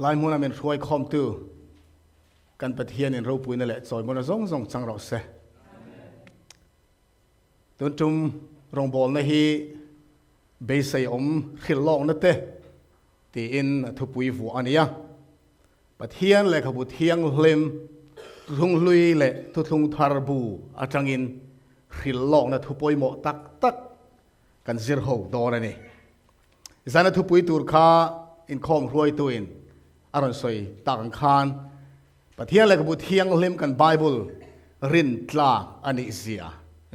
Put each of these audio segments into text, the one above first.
ลายมุนเป็นช่วยคอมตูกันปะเทียนในรูปุยนั่นแหละจอยมุนส่งจังเราเสตุนจุมรองบอลนะฮีเบสไซอมขิลลอกนั่นเตตีอินทุปุยฟูอันนี้ปะเทียนเลยขบุเทียงเลมทุงลุยเลยทุงทารบูอาจังอินขิลลอกนั่นทุปุยหมตักกันซิร์โฮดอนั่นนี่จันทร์ทุปุยตูร์คาอินคอมรวยตัวอินอารอนสวยตากคานปะเทียนเลยขบุเทียงเลมกันไบเบิลรินตลาอันนี้เสีย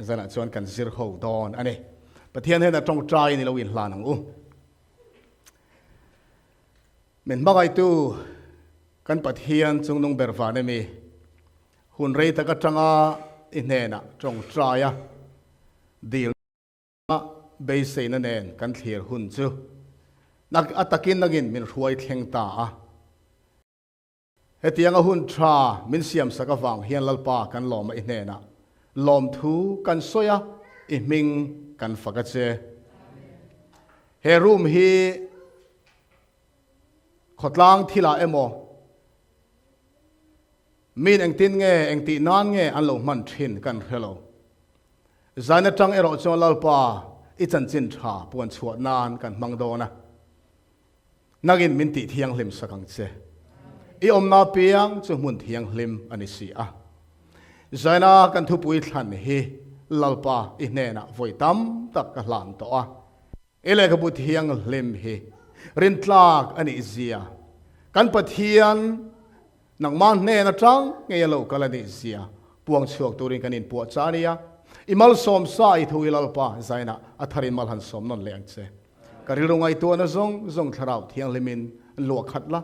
จันทร์ชวนกันซิร์โฮดอนอันนี้ปะเทียนเห็นตรงใจนี่เราอินลานังเหม็นบ้าไอตูกันปะเทียนจงนงเบรฟาเนี่ยมีหุ่นเรตก็จังอินเนน่ะตรงใจดีลเบสเซนเนนกันเทียหุ่นจูนักอัตกินนักินมินรวยเทงตาเฮตียงหุ่นทรามินเสียมสักฟังเฮียนลลปากันลอมอินเนน่ะลอมทูกันสวยอิมิงกันฟักเจเฮรุมฮีขดล้างที่ละเอโมมีนเองตินเงเองตีนานเงอันโลมันทินกันเฮโลจานจังเอโรจงลลปาอิจันจินชาปวนชวดนานกันมังโดนะนักินมินติเทียงลิมสักังเจอีอมนาเปียงจุมุนเทียงลิมอันนี้สิอะจานากันทุปุยทันฮีลลปาอิเนนะไว้ตั้มตักกลานตัวเอเลกบุตรเฮียงลิมฮีรินตลากอันนี้เสียกันปะเทียนนังมันเนนะจังเงียโลกันนี้เสียปวงชวกตัวรินกันอินปวดจานียอิมัลสมสายทุยลลปาใจนะอัธรินมัลหันสมนนเลี้ยงเจกันริลงไอตัวนะซงทราวเทียงลิมินลวกขัดละ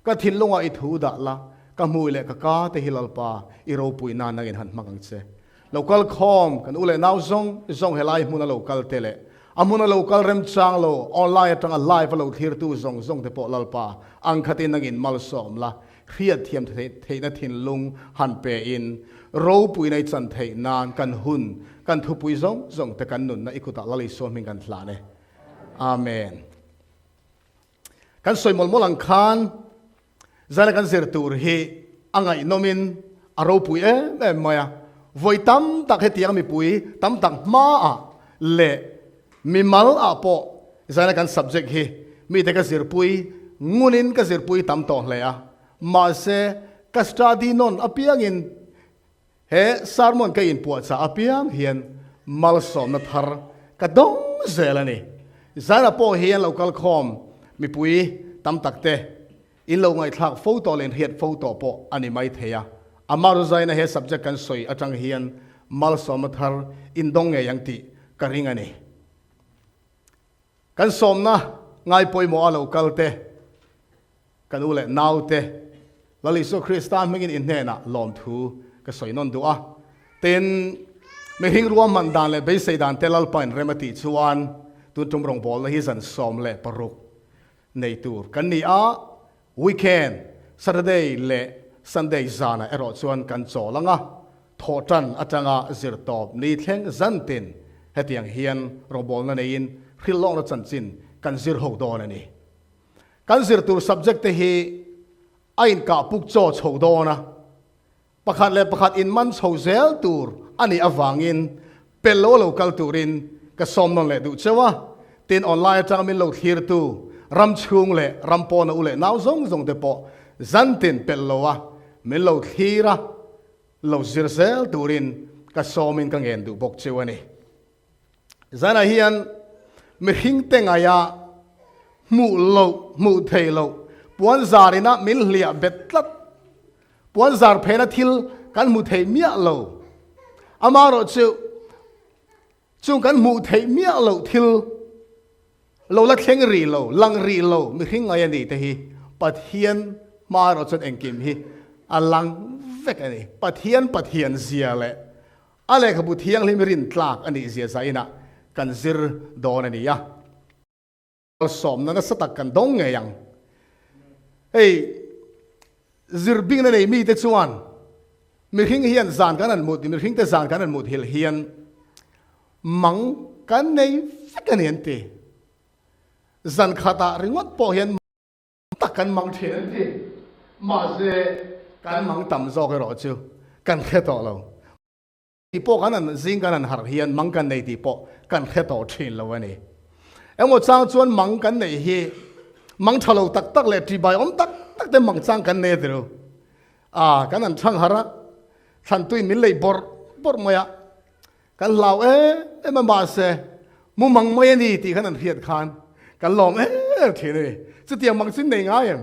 ก็ทิ้งลงไอทูดะละก็มวยเล็กก็เตฮิลลปาอิโรปุยนานนักินหันมังเจlocal com kan ule now zong helai muna local tele amuna local rem chang lo online atang live lo thir tu zong te po lalpa ang khatin nagin mal som la khiat thiam theina thin lung han pe in ro pui nei chan thei nan kan hun kan thu pui zong te kan nun na ikuta lali so min kan thla ne amen kan soi mol molang khan zala kan zir tur hi angai nomin aro pui e maya voi tam tak he tiang mi pui tam tak ma a le mi mal a po zana kan subject hi mi te ka zir pui ngunin ka zir pui tam to hle a ma se ka study non apiang in he sermon ka in pu cha apiang hian mal som na thar ka dong zelani zana po hian local com mi pui tam tak te in lo ngai thak photo len hiat photo po ani mai theya amaru zaina he subject kan soi atang hian mal somathar indong nge yang ti karinga ni kan somna ngai poimo alo kalte kan ule naute lali so kristan mengin in hena lom thu ka soi non du a ten me hing ruam man dan le be sei dan telal pain remati chuan tun tum rong bol hi zan som le paruk nei tur kan ni a weekend saturday le Sunday zana ero chuan kan cholanga thotan atanga zirtop ni thleng zantin hetiang hian robol na nein Hrilhlawkna chanchin kan zir ho don ani kan zir tur subject te hi ain ka puk cho chho dona pakhat le pakhat in man chho zel tur ani awangin pelo local turin ka som non le du chewa tin online atang min lo thir tu ram chung le ram pon ule naw zong te po zantin pelowa min lo thira lo zirzel turin ka somin ka ngen du bok chewani zana hian mi hing tengaya mu theilo puan zarina min hlia betlat puan zar phena thil kan mu thei mia lo amaro chung kan mu thei mia lo thil lo la thleng ri lo lang ri lo mi hing aya ni te hi pathian maro chon engkim hi alang vek ani pathian zia le ale khabu thiang lim rin tlak ani zia zaina kan zir don ani ya som na satak kan dong nge yang hey zir bing na nei mi te chuan mi hing hian zan kan an mut mi hing te zan kan an mut hil hian mang kan nei vek ani ante zan khata ringot po hian tak kan mang thiền thì mà sẽ kan mang tầm do cái đó chứ kan khét đó lâu thì po kan anh zing kan anh har hiền mang kan này thì po kan khét đó thiền lâu anh em một sang chuan mang kan này hi mang thà lâu tắc lệ thì bài ông tắc te mang sang kan này rồi kan anh sang hara san tui min lei bor maya kan lau em mà se mu mang maya ni ti kan anh hiệt khan kan lom thiền này chứ tiang mang xin này ngay em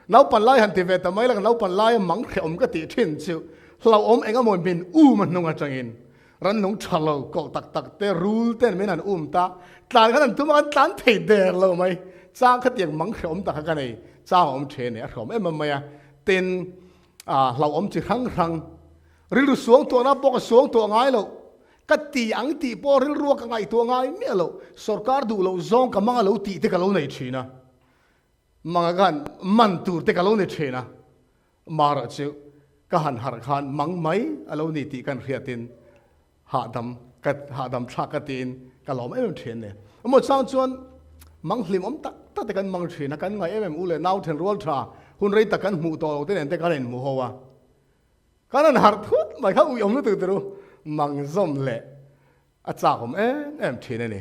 nấu pan lai han ti ve ta mai la nấu pan lai mang khom ka ti thin chu lau om enga mon bin man nong atangin ran nong thalo ko tak te rule ten men an ta tlan kan tu man tlan thei der lo mai chang kha tiang mang khom ta ka nei cha om the ne khom em maya tin lau om chi rang ril suang to na pok suang to ngai lo ka ti ang ti po ril ruak ka ngai to ngai me lo sarkar du lo zong ka mang lo ti te ka lo nei thina mga gan man tur te ka lo nei thina mara chu ka han har khan mang mai alo ni ti kan khiatin ha dam thak ka tin ka lom em thien ne mo sang chuan mang hlim om tak te kan mang thina kan ngai em u le nau then rol tha hun rei ta kan mu to te nen te kan mu ho wa kan an har thut mai kha u yom lu tu tu mang zom le a cha kom em thien ne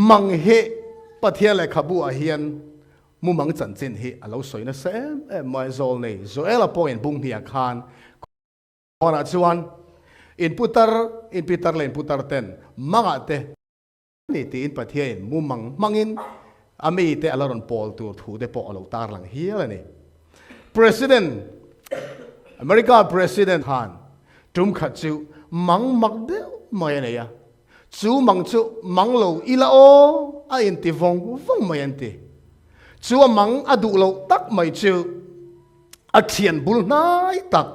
mang he pathia le khabu a hian mu mang chan chen hi alo soi na sem mai zol nei zoela point bung hia khan ora chuan inputar ten manga te ni ti in pathia in mu mangin ami te alaron pol tur thu de po alo tar lang hi la ni president America president han tum khat chu mang mak de mai ne ya chu mang lo ila o a in ti vong mai an ti chu mang adu lo tak mai chu a thian bul nai tak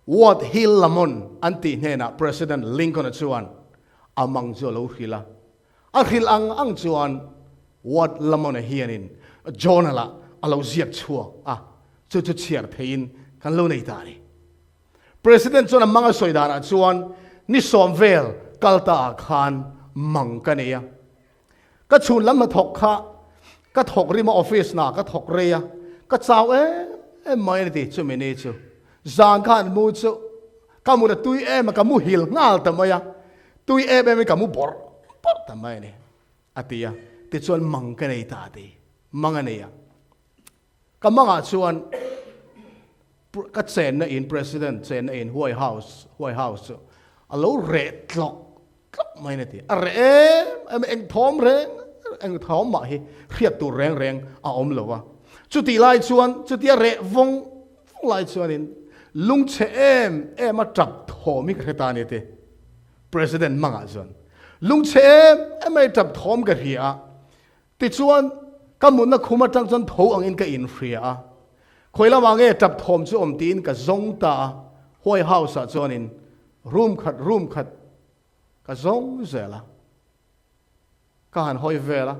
what Hrilhlawkna anti hena president Lincoln chuan amang chu lo hila a hil ang chuan what lamona hianin jonala alo ziak chua chu chiar thein kan lo nei ta ni president chuan amanga soidana chuan ni somvel kalta khan mang kania ka chun lam thok kha ka thok ri ma office na ka thok reya ka chaw mai ni ti chu me ne chu zan khan mu chu ka mu da tui ma ka mu hil ngal ta maya tui me ka mu bor ta mai ni atia ti chuan mang ka nei ta ti manga ne ya ka manga chuan ka chen na in president chen na in White House alo re tlok mai ni ti a re eng thom reng anh tháo mà hi khiết tu reng à om lo wa chu ti lai chuan chu ti re vong lai chuan in lung che em a trap thom mi kheta ni te president manga chuan lung che em ai trap thom ka ria ti chuan ka mun na khuma tang chuan tho ang in ka in fria khoila wange trap thom chu om tin ka zong ta White House a chuan in room khat ka zong zela ka han hoi vela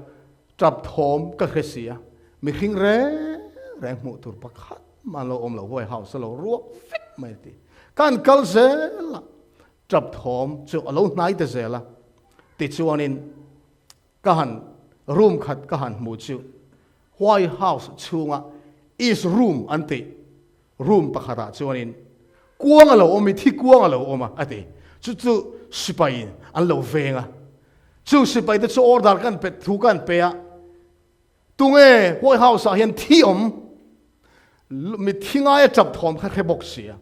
trap thom ka khesia mi khing reng mu tur pakhat man lo om lo White House lo ruak fit mai ti kan kal zela trap thom chu alo nai te zela ti chuanin ka han room khat ka han mu chu White House chunga is room anti room pakhara chuanin kuang alo omi thi kuang alo oma ati chu sipai an lo venga chu sipai te chu order kan pe thu kan pe a tunge White House a hian thi om mi thinga e chap thom kha khe bok sia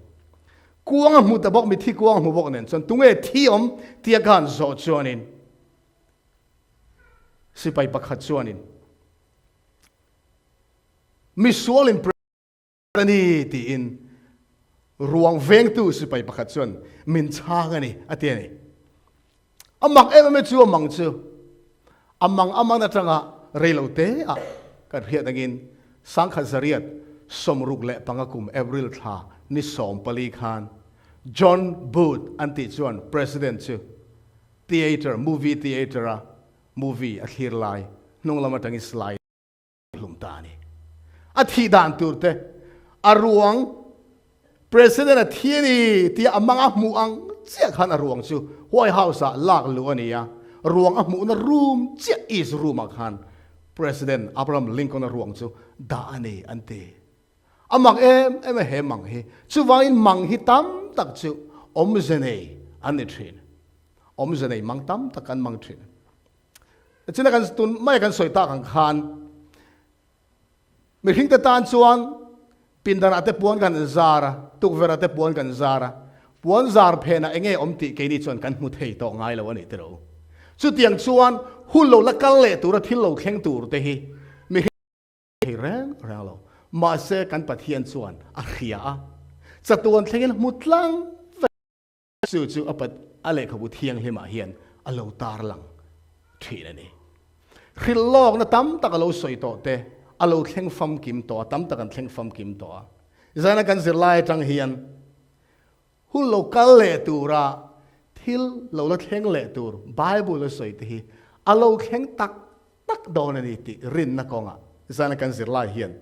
kuang mu ta bok mi thi kuang mu bok nen chon tunge thi om tia kan zo chuanin sipai pakhat chuanin mi sualin ni ti in ruang veng tu sipai pakhat chuan min chang ani atiani amak em chu amang chu amang na tanga reilote a kan hiat agin sangkha zariat somruk le pangakum April tha ni som pali khan John Booth anti chuan president chu movie theater movie a thirlai nong lama tangi slide lumtani a thi dan turte aruang president a thiani ti amanga mu ang che khan aruang chu White House a lak lu ania ruang a mu na room che is room a khan President Abraham Lincoln na ruang chu da ani ante amak em he mang hi chu wangin mang hi tam tak chu om zenei ani thin om zenei mang tam tak kan mang thin china kan tun mai kan soi ta kan khan mi hing ta tan chuan pindan ate puan kan zara tuk vera te puan kan zara puan zar phena enge om ti ke ni chuan kan mu thei to ngai lo ani te ro chu tiang chuan hun lo la kal le tur thil lo thleng tur te hi mi hi rang lo ma se kan pathian chuan a khia a chatuan thlengin mutlang chu apat ale khabu thiang hlema hian alo tar lang thina ni Hrilhlawkna tam tak alo soi to te alo thleng fam kim to tam tak an thleng fam kim to zana kan zirlai tang hian hun lo kal le tura thil lo la thleng le tur Baibul la soi te hi alo thleng tak don ani ti rin na konga zana kan zirlai hian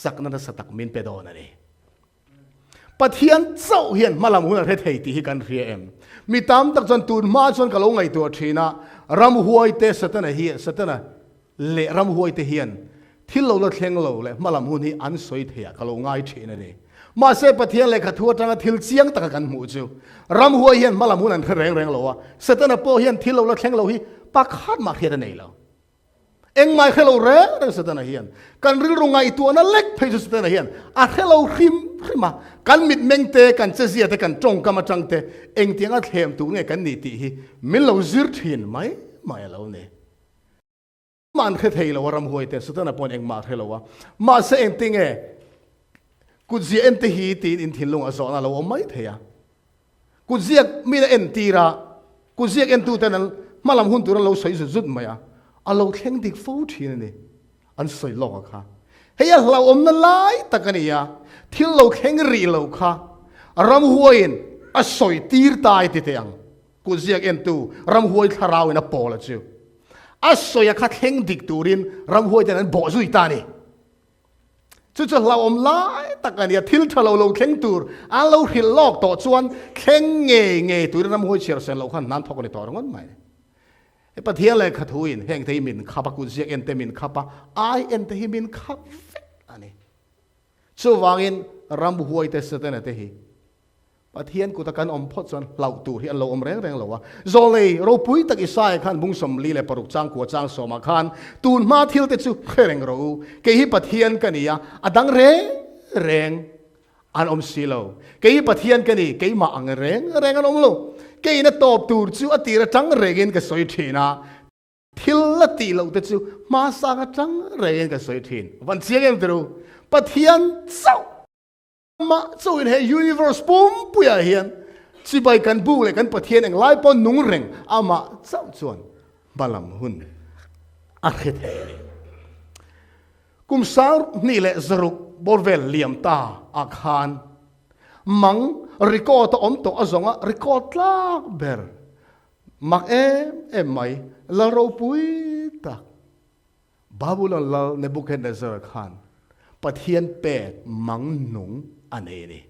sakna na satak min pe don ani pathian chau hian malam hun a thei ti hi kan ria em mi tam tak chan tun ma chon ka lo ngai to thina ram huai te satana hi satana le ram huai te hian thil lo la thleng lo le malam hun hi an soi thea ka lo ngai thina ni ma se pathian le kha thua tanga thil chiang tak kan mu chu ram huai hian malam hun an reng lo wa satana po hian thil lo la thleng lo hi pakhat ma khia nei lo eng mai khelo re satana hian kan ril rungai tu na lek phei satana hian a khelo khima kan mit mengte kan chezia te kan tong kama changte eng tianga thlem tu nge kan ni ti hi min lo zir thin mai lo ne man khe thei lo ram huai te satana pon eng ma khelo wa ma se eng tinge ku zia en te hi tin in thin lung a zo na lo mai theya ku zia mi na en tira ku zia en tu te na malam hun tu lo soi zut maya alo thleng dik fo thin ni an soi lo kha heya hlau om na lai takania thil lo thleng ri lo kha ram huain a soi tir tai ti teang ku ziak en tu ram huai tharau in a pola chu a soi a kha thleng dik turin ram huai ten an bo zui ta ni chu hlau om lai takania thil thalo lo thleng tur an lo Hrilhlawk to chuan thleng nge tur ram huai cher sen lo khan nan thok ni to ngon mai pathian le khathuin heng thei min khapa ku ziak en te min khapa ai en te hi min khap ani chu wangin ram huai te satana te hi pathian ku ta kan om phot chon lau tur hi an lo om reng lo wa zolei ro pui tak isai khan bung som li le paruk chang ku chang soma khan tun ma thil te chu khereng ro ke hi pathian kania adang reng an om silo ke hi pathian kani ke ma ang reng an om lo ke ina top tur chu atira chang regen ka soi thina thil la ti lo te chu ma sa ka chang regen ka soi thin van chiang em tru pathian chau ma chau in he universe pum puya hian chi bai kan bu le kan pathian eng lai pon nung reng ama chau chuan balam hun a khet he kum sar ni le zaruk borvel liam ta akhan mang record to om to azonga record tlak ber mak em mai Lalropuia Baibul lal Nebuchadnezzar khan pathian pet mang nung ane ni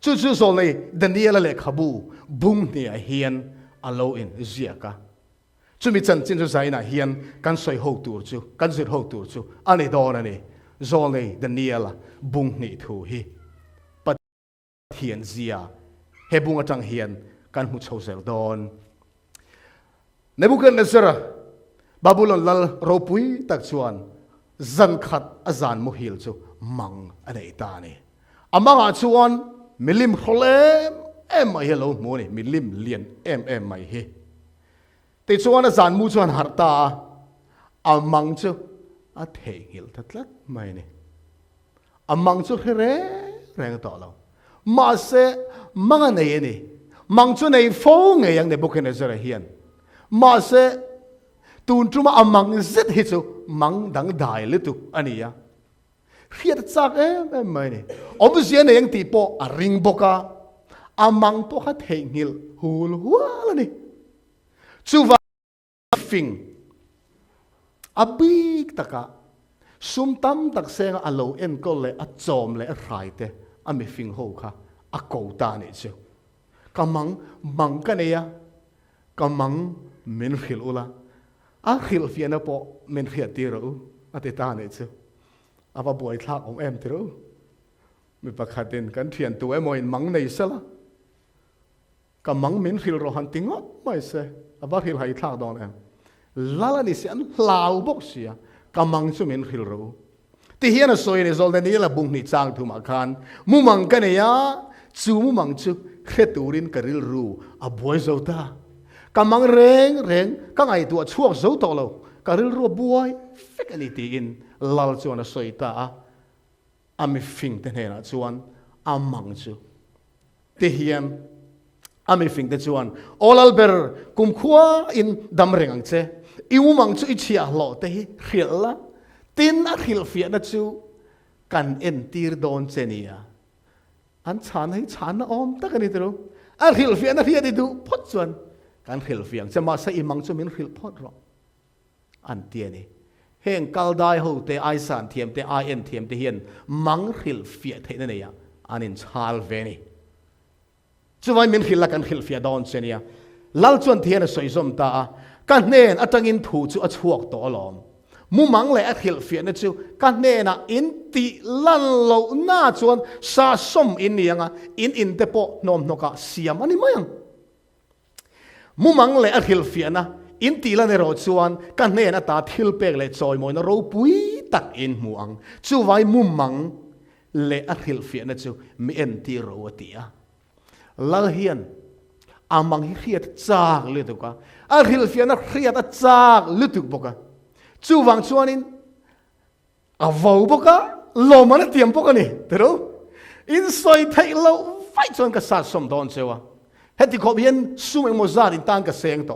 chu so nei Daniela le khabu bung ni a hian alo in ziaka chumi chan chin chu zaina hian kan soi ho tur chu kan zir ho tur chu ani don ani zol nei Daniela bung ni thu hi Nih Zia he bunga tang hian kan hu chosel don Nebuchadnezzar Babylon Lalropuia tak chuan zan khat azan mu hil chu mang anei ta ni amanga chuan milim kholem em mai hello mo ni milim lian em mai hi te chuan azan mu chuan harta amang chu a thei hil thatlat mai ni amang chu here reng to lo ma se manga nei ni mang chu nei fo nge yang Nebuchadnezzar hian ma se tun truma amang zet hi chu mang dang dai le tu ania khiat chak em mai ni obviously ne yang ti po a ring boka amang po kha thengil hul hual ni chuwa fing abik taka sumtam tak senga alo en ko le a chom le a rai te ami fing ho kha a ko ta ni chu kamang mang ka ne ya kamang min khil ula khil fian na po men khiat ti ro ate ta ne chu ava boi thak om em ti ro mi pakhatin kan thian tu emoin mang nei sala ka mang min khil ro han tingot mai se ava khil hai thak don em lala ni se an hlau bok sia ka mang chu min khil ro ti hian a soi ni zol na ni la bung ni chang thu ma khan mu mang ka ne ya chu mu mang chu kheturin karil ru a boi zo ta kamang reng ka ngai tu chuak zo to lo karil ru buai fek ani ti in lal chuan a soi ta ami fing te hena chuan amang chu ti hian ami fing te chuan olal ber kum khua in dam reng ang che iu mang chu i chia lo te hi khil la tin a khil fia na chu kan en tir don chenia an chan hai chan na om ta kani tro a khil fia na ria di du phot chuan kan khil fiang chama sa imang chu min khil phot ro an tia ni heng kal dai ho te ai san thiam te ai en thiam te hian mang khil fia the na ya anin chal ve ni chuwai min khil la kan khil fia don chenia lal chuan thian a soi zom ta kan nen atangin thu chu a chuak to lom mu mang le a khil fia na chu kan nen a in ti lan lo na chuan sa som in nianga in te po nom noka siam ani mayang mu mang le a khil fia na in ti lan ro chuan kan nen a ta thil pek le choi moi na ro pui tak in muang chu vai mu mang le a khil fia na chu mi en ti ro atia lal hian amang hi khiat chak le tu ka a khil fia na khiat a chak lu tu boka chu wang chuanin a vau boka lo man tiam boka ni tero in soi thai lo vai chuan ka sa som don chewa heti ko bien sum eng mozar in tan ka seng to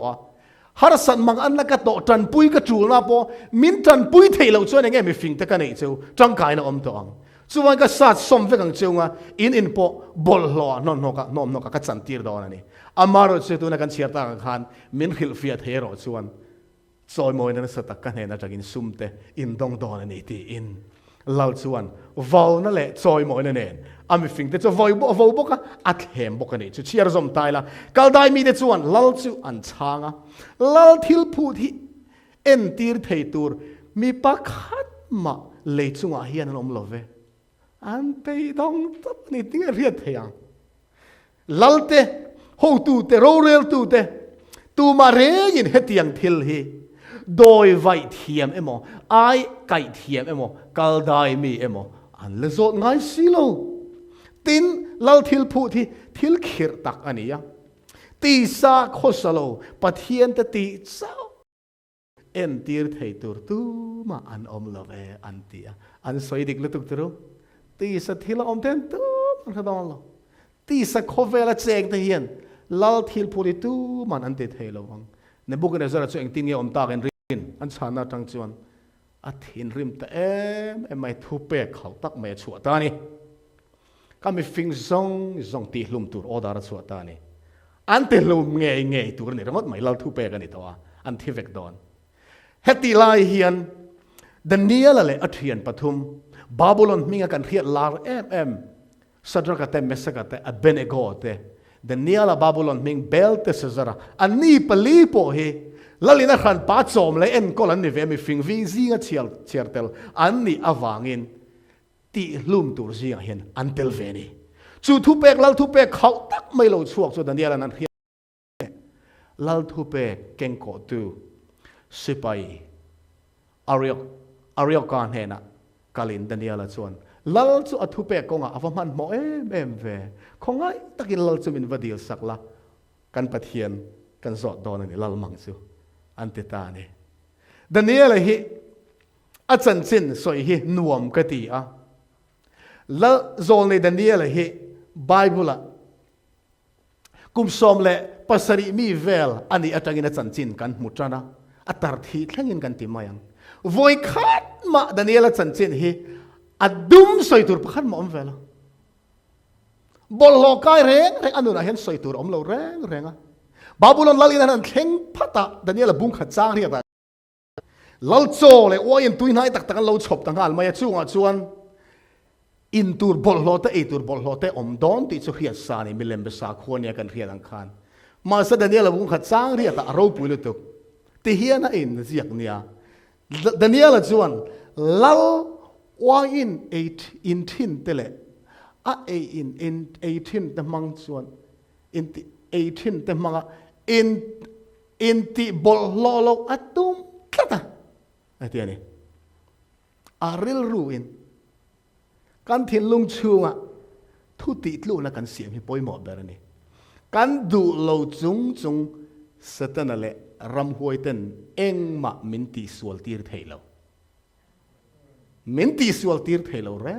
har san mang an la ka to tan pui ka chul na po min tan pui thei lo chuan eng mi fing ta ka nei cheu tang kai na om to ang chuan ka sa som ve kang cheu nga in po bol hlo non no ka ka chan tir don ani amaro che tu na kan chiar ta khan min khil fia thero chuan soi moi na sa tak kan he na tagin sumte in dong don ani ti in lal chuan vol na le choi moi na nen ami fing te chu voi bo boka at hem boka ni chu chiar zom tai la kal dai mi te chuan lal chu an changa lal thil phu thi en tir thei tur mi pakhat ma le chunga hian an om love an pe dong tap ni ting riat theyang lal te ho tu te ro rel tu te tu ma re in hetiang thil hi doi vai thiam emo ai kai thiam emo kal dai mi emo an le zot ngai silo tin lal thil phu thi thil khir tak ania ti sa khosalo pathian ta ti sao en tir thei tur tu ma an om love an tia an soi dik lutuk tru ti sa thil om ten tu an khadon lo ti sa khovela cheng te hian lal thil phu ri tu man an te thei lo wang ne bukane zara chu eng tin nge om ta gen an chana tang chuan a thin rim ta em mai thu pe khau tak me chu ta ni kami fing zong ti hlum tur order chu ta ni an te hlum nge tur ni ramot mai lal thu pe kan ni to an thi vek don heti lai hian Daniela le athian pathum Babylon minga kan khiat lar em Sadraka te Mesaka te Abednego te Daniela Babylon ming bel te sezara ani pali po he lalina khan pa chom le en kolan ni ve mi fing vi zinga chertel anni awangin ti hlum tur zinga hen antel veni chu thu pek lal thu pek khau tak mai lo chuak chu Daniela nan hi lal thu pek keng ko tu sipai ariok kan hena kalin Daniela chuan lal chu athu pek konga awaman mo em ve khongai takin lal chu min vadil sakla kan pathian kan zot don ani lal mang chu ante ta ne Daniela hi achan chin soi hi nuam ka ti a la zol ne Daniela hi Bible kum som le pasari mi vel ani atangin achan chin kan mutrana atar thi thlangin kan ti mayang voi khat ma Daniela chan chin hi adum soi tur pakhan ma om vela bol lo kai reng anuna hen soi tur om lo renga Babylon lalina nan thleng phata Daniela bung kha chang ria ta lal cho le oin tuin hai tak lo chop tang hal mai chunga chuan in tur bol lo te e tur bol lo te om don ti chu hiat sa ni milem be sa khonia kan hiat ang khan ma sa Daniela bung kha chang ria ta ro pui lu tu ti hian a in ziak nia Daniela chuan lal wang in thin tele a in 18 te mang chuan in 18 te manga in ti bol lo atum kata atiani aril ruin kan thin lung chunga thu ti tlu na kan siam hi poi mo berani kan du lo chung satana le ram huaiten engma minti sual tir thailo minti sual tir thailo re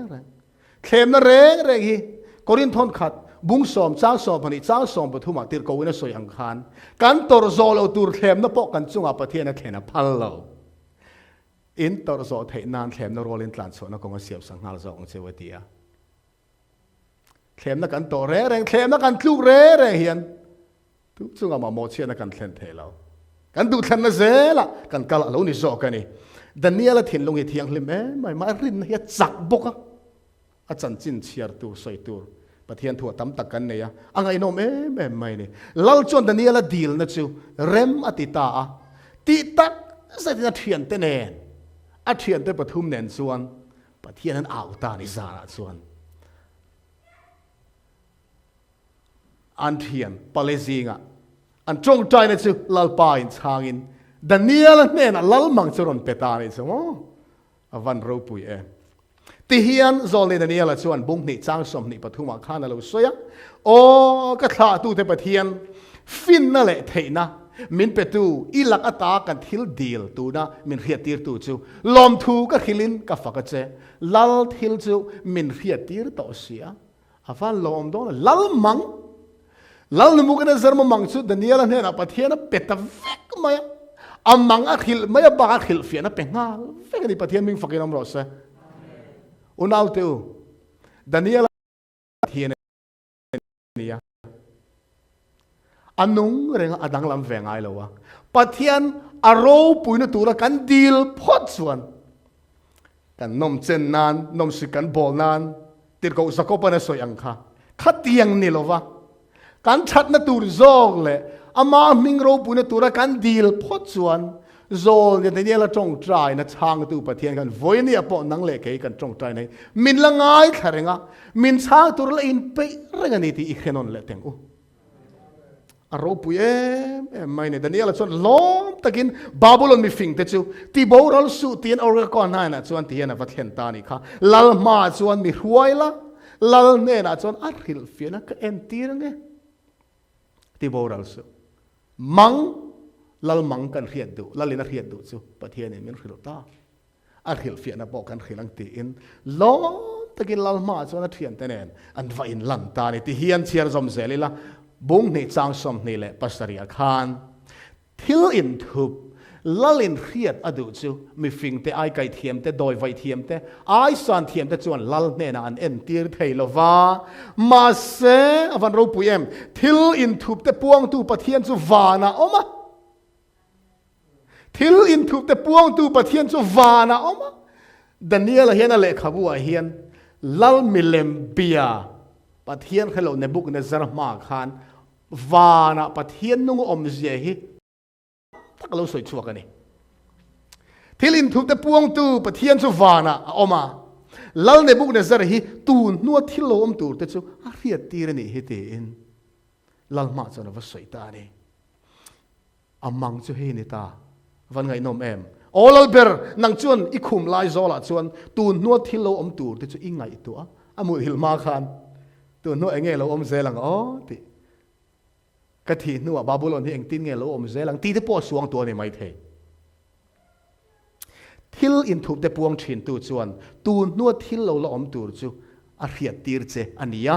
khem na re hi korin thon khat bung som chang som pani chang som pathuma tir ko ina soi ang khan kan tor zo lo tur khem na po kan chunga pathian a thena phal lo in tor zo thei nan khem na rolin tlan so na ko siap sang hal zo ong chewatia khem na kan to re khem na kan tlu re hian tu chunga ma mo chian na kan thlen thelo kan du thlan na zela kan kala lo ni zo kani Daniela thin lungi thiang hlim mai ma rin hi chak boka a chan chin chiar tu soi tur pathian thu tam tak kan neya angai nom mai ni lal chon Daniela deal na chu rem atita a ti tak sa ti na thian te nen a thian te pathum nen chuan pathian an au ta ni zara chuan an thian palezinga an trong tai na chu lal pa in changin Daniela nen a lal mang churon petani chu avan ropui ti hian zol ni Daniela chuan bung ni chang som ni pathuma khana lo soya o ka thla tu te pathian fin na le theina min petu ilak ata kan thil deal tu na min riatir tu chu lom thu ka khilin ka fakache lal thil chu min riatir to sia avan lom don lal nu kana zarma mang chu Daniela ne na pathian peta vek maya amang a khil maya ba khil fiana pengal vek ni pathian ming fakiram ro se unaw teu Daniela thian nia anung renga adang lam vengai lowa pathian aro puina tura kan deal phot chuan kan nom chen nan nom sikan bol nan tir ko sakopa na soi angkha khatiang ni lova kan that na tur zog le ama mingro puina tura kan deal phot chuan zol ne Daniela trong trai na chang tu pathian kan voini apo nang le ke kan trong trai nei min la ngai tharenga min chang tur la in pe rengani ti I khenon le teng u Lalropuia mai ne Daniela chon lom takin Babylon mi fing te chu ti boral su tien or ko na na chuan ti na vathen ta ni kha lal ma chuan mi huaila lal ne na chuan a ril fiana ka en tir nge ti boral su mang lal mang kan riat du lalina riat du chu pathian min rilta a ril fiana bo kan rilang ti in lom takin lal ma chuan a thian tenen an va in lan ta ni ti hian chiar zom zelila bung ni chang som ni le pastoria khan thil in thup lalin riat adu chu mi fing te ai kai thiam te doi vai thiam te ai san thiam te chuan lal ne na an en tir theilova ma se avan ro puem thil in thup te puang tu pathian chu vana oma thil in thup te puang tu pathian chu vana oma Daniela hian le khabu a hian lal milem bia pathian khelo ne buk ne zar ma khan vana pathian nung om zia hi tak lo soi chuak ani thil in thup te puang tu pathian chu vana oma lal ne buk ne zar hi tu nu thil lo om tur te chu a riat tir ni hi te in lal ma chu na va soi ta ni amang chu hi ni ta van ngai nom em olal ber nang chuan I khum lai zola chuan tu nu thil lo om tur te chu I ngai tu a amu hil ma khan tu nu enge lo om zelang o ti ka thi nu Babylon hi eng tin nge lo om zelang ti te po suang tu ni mai thei thil in thup te puang thin tu chuan tu nu thil lo om tur chu a riat tir che ania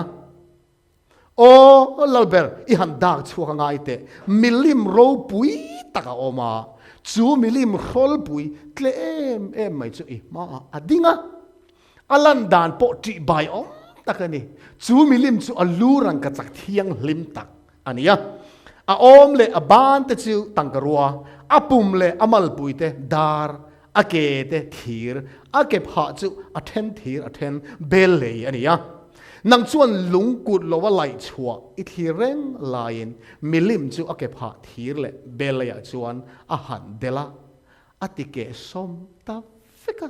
o lalber I han dak chuak ngai te milim ro pui taka oma chu milim rol pui tle em mai chu I ma adinga alan dan po ti bai om takani chu milim chu alurang ka chak thiang lim tak ania a om le a ban te chu tangkarua apum le amal pui te dar a ke te thir a ke pha chu a then thir a then bel le ania nang chuan lung kut lo wa lai chua I thi reng lain milim chu ake pha thir le belaya chuan a han dela atike som ta fika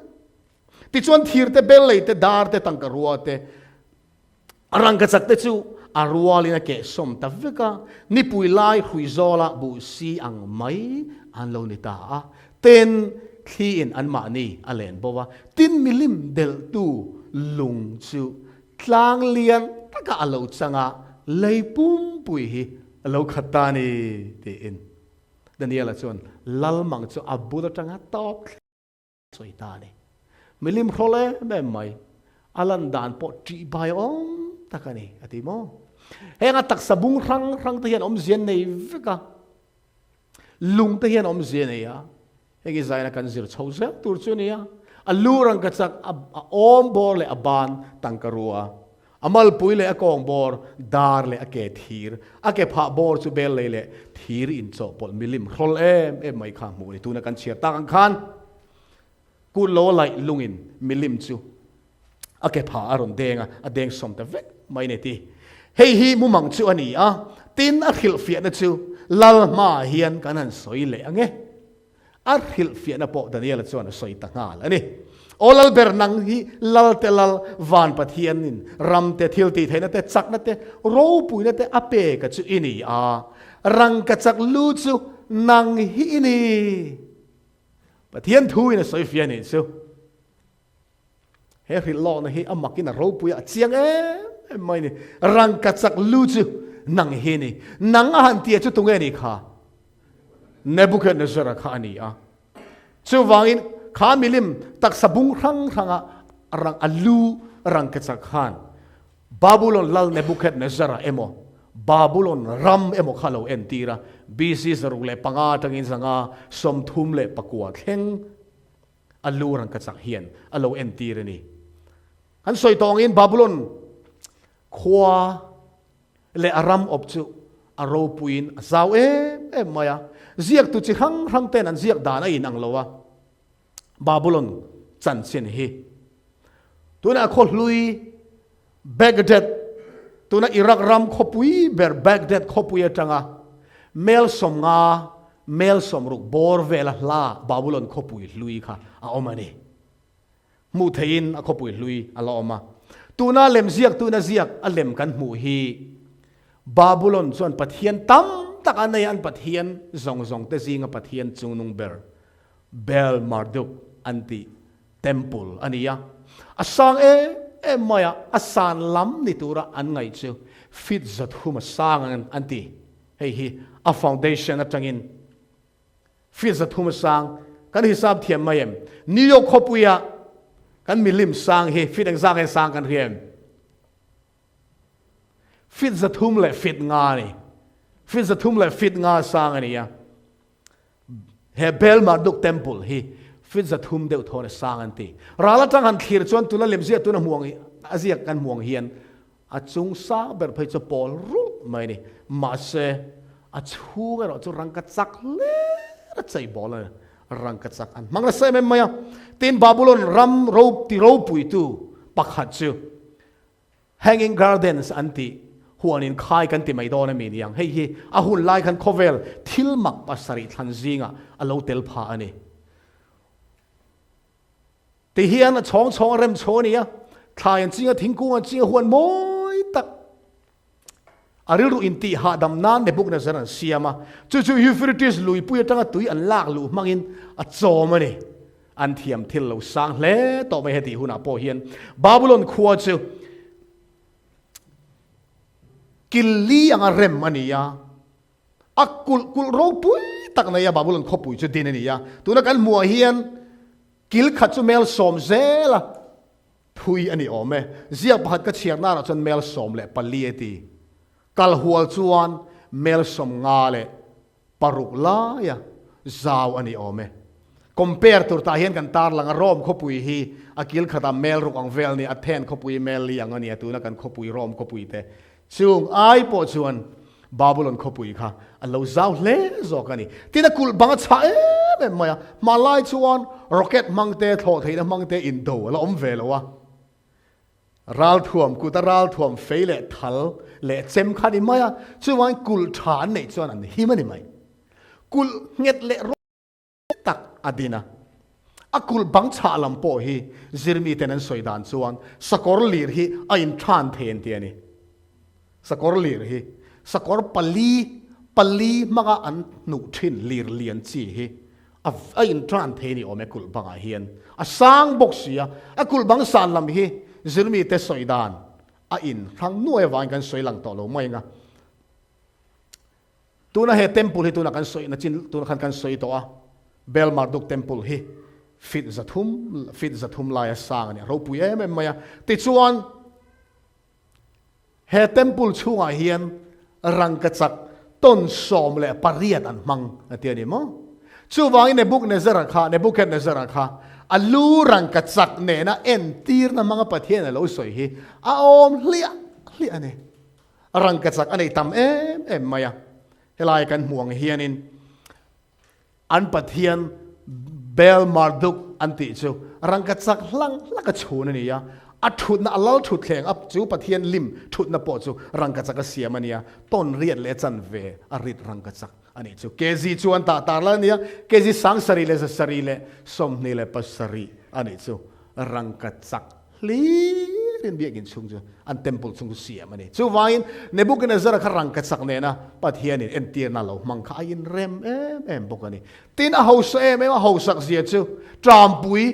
ti chuan thir te belai te dar te tangkarua te arang ka chak te chu arwalina ke som ta fika ni puilai huizola bu si ang mai an lo ni ta a ten khi in an ma ni alen bowa tin milim del tu lung chu tlang lian taka alo changa leipum pui hi alo khatani te in Daniela chuan lalmang chu abuda tanga top soitani milim role me mai alan dan po tri bai om takani atimo henga tak sabung rang te hian om zian nei veka lung te hian om zian nei ya hegi zaina kan zir chauza tur chu nia alurang ka chak om bor le aban tangkarua amal pui le akong bor dar le ake thir ake pha bor chu bel le thir in cho pol milim rol em mai kha mu ni tuna kan chia ta kan khan ku lo lai lungin milim chu ake pha aron denga adeng som ta vek mai ne ti hei hi mu mang chu ani a tin a khil fia na chu lal ma hian kanan soi le ange a khil fia na po Daniela chuan soi ta ngal ani olal bernang hi lal te lal van pathian in ram te thil ti theina te chak na te ro pui na te ape ka chu ini a rang ka chak lu chu nang hi ini pathian thu in soi fia ni chu he Hrilhlawkna na hi amakin ro pui a chiang mai ni rang ka chak lu chu nang hi ni nang a han tia chu tunge ni kha Nebuchadnezzar kha ani a chu wangin kha milim tak sabung ranga rang alu rang ka chak khan Babylon lal Nebuchadnezzar emo Babylon ram emo khalo entira BC zarule panga tangin sanga som thum le pakwa thleng alu rang ka chak hian alo entira ni han soi tong in Babylon khwa le aram opchu aro puin zaw maya ziak tu chi hang ten an ziak dana in ang lowa Babylon chan chen hi tuna khol lui Baghdad tuna Iraq ram khopui ber Baghdad khopui atanga mel som ruk bor vela la Babylon khopui lui kha a omani mu thein a khopui lui ala oma tuna lem ziak a lem kan mu hi Babylon chuan pathian tam tak anay an pathian zong te zinga pathian chungnung ber Bel Marduk anti temple aniya asang maya asan lam nitura an ngai chu fit zat huma sangan anti hei hi a foundation atangin fit zat huma sang kan hisab thiam mayem New York khopuya kan milim sang hi fit ang sang kan riam fit zat hum le fit nga ni fit zat hum le fit nga sang aniya he Bel Marduk temple hi fit zat hum deuh thone sang anti rala tang han thir chuan tuna lem zia tuna muang azia kan muang hian a chung sa ber phei chu pol ru mai ni ma se a chunga ro chu rang ka chak le ra chei bol rang ka chak an mang la se me maya tin Babylon ram ro ti ro pui tu pakhat chu hanging gardens anti huanin khai kan ti mai do na mi niang hei hi a hun lai kan khovel thil mak pasari than zinga alo tel pha ani ti hian a chong rem chonia thayan chinga thingkunga chinga huan moi tak arilu inti ha dam nan Nebuchadnezzar an siama chu Euphrates lui pui tanga tui an lak lu mangin a chomani an thiam thil lo sang hle to mai heti huna po hian Babylon khuwa chu killi anga rem ania akul ro pui tak na ya Babylon khopui chu din ania tuna kan mua hian kil khat chu mel som zela thui ani ome zia bhat ka chiar na ra chon mel som le palieti kal hual chuan mel som nga le paruk la ya zaw ani ome compare tur ta hian kan tar lang rom khopui hi akil khata mel ruk ang vel ni athen khopui mel li ang ani atuna kan khopui rom khopui te chung ai po chuan Babylon khopui kha alo zaw le zokani tina kul bang cha maya malai chuan rocket mangte tho theina mangte indo la om velawa ral thuam ku ta ral thuam fei le thal le chem khani maya chuwang kul than nei chuan an hi mani mai kul nget le ro tak adina akul bang cha lam po hi zirmi tenan soidan chuan sakor lir hi a in than then ti ani sakor lir hi sakor pali maga an nu thin lir lian chi hi a in than the ni ome kul banga hian a sang bok sia akul bang san lam hi zirmi te soidan a in rang nuai wang kan soilang to lo mai nga tuna he temple hi tuna kan soi na chin tuna kan soi to a bel marduk temple hi fit zathum lai sang ani Lalropuia em maya ti chuan he temple chunga hian rang ka chak ton som le pariat an mang atiani mo chu wang ne buk ne zara kha ne buket ne zara kha alu rang ka chak ne na en tir na mga pathian lo soi hi a om hlia ani rang ka chak ani tam em maya helai kan muang hianin an pathian bel marduk anti chu rangka chak hlang laka chhun ani ya a thut na alal thut thleng up chu pathian lim thut na po chu rangka chak a siam ania ton riat le chan ve a rit rangka chak ani chu kezi chu an ta tar la nia kezi sang sari le sari le som ni le pasari ani chu rangka chak hli rin biak in chung chu an temple chung siam ani chu wain Nebuchadnezzar kha rangka chak ne na pathian in entir na lo mang kha in rem em bokani tin a ho se em a ho sak zia chu trampui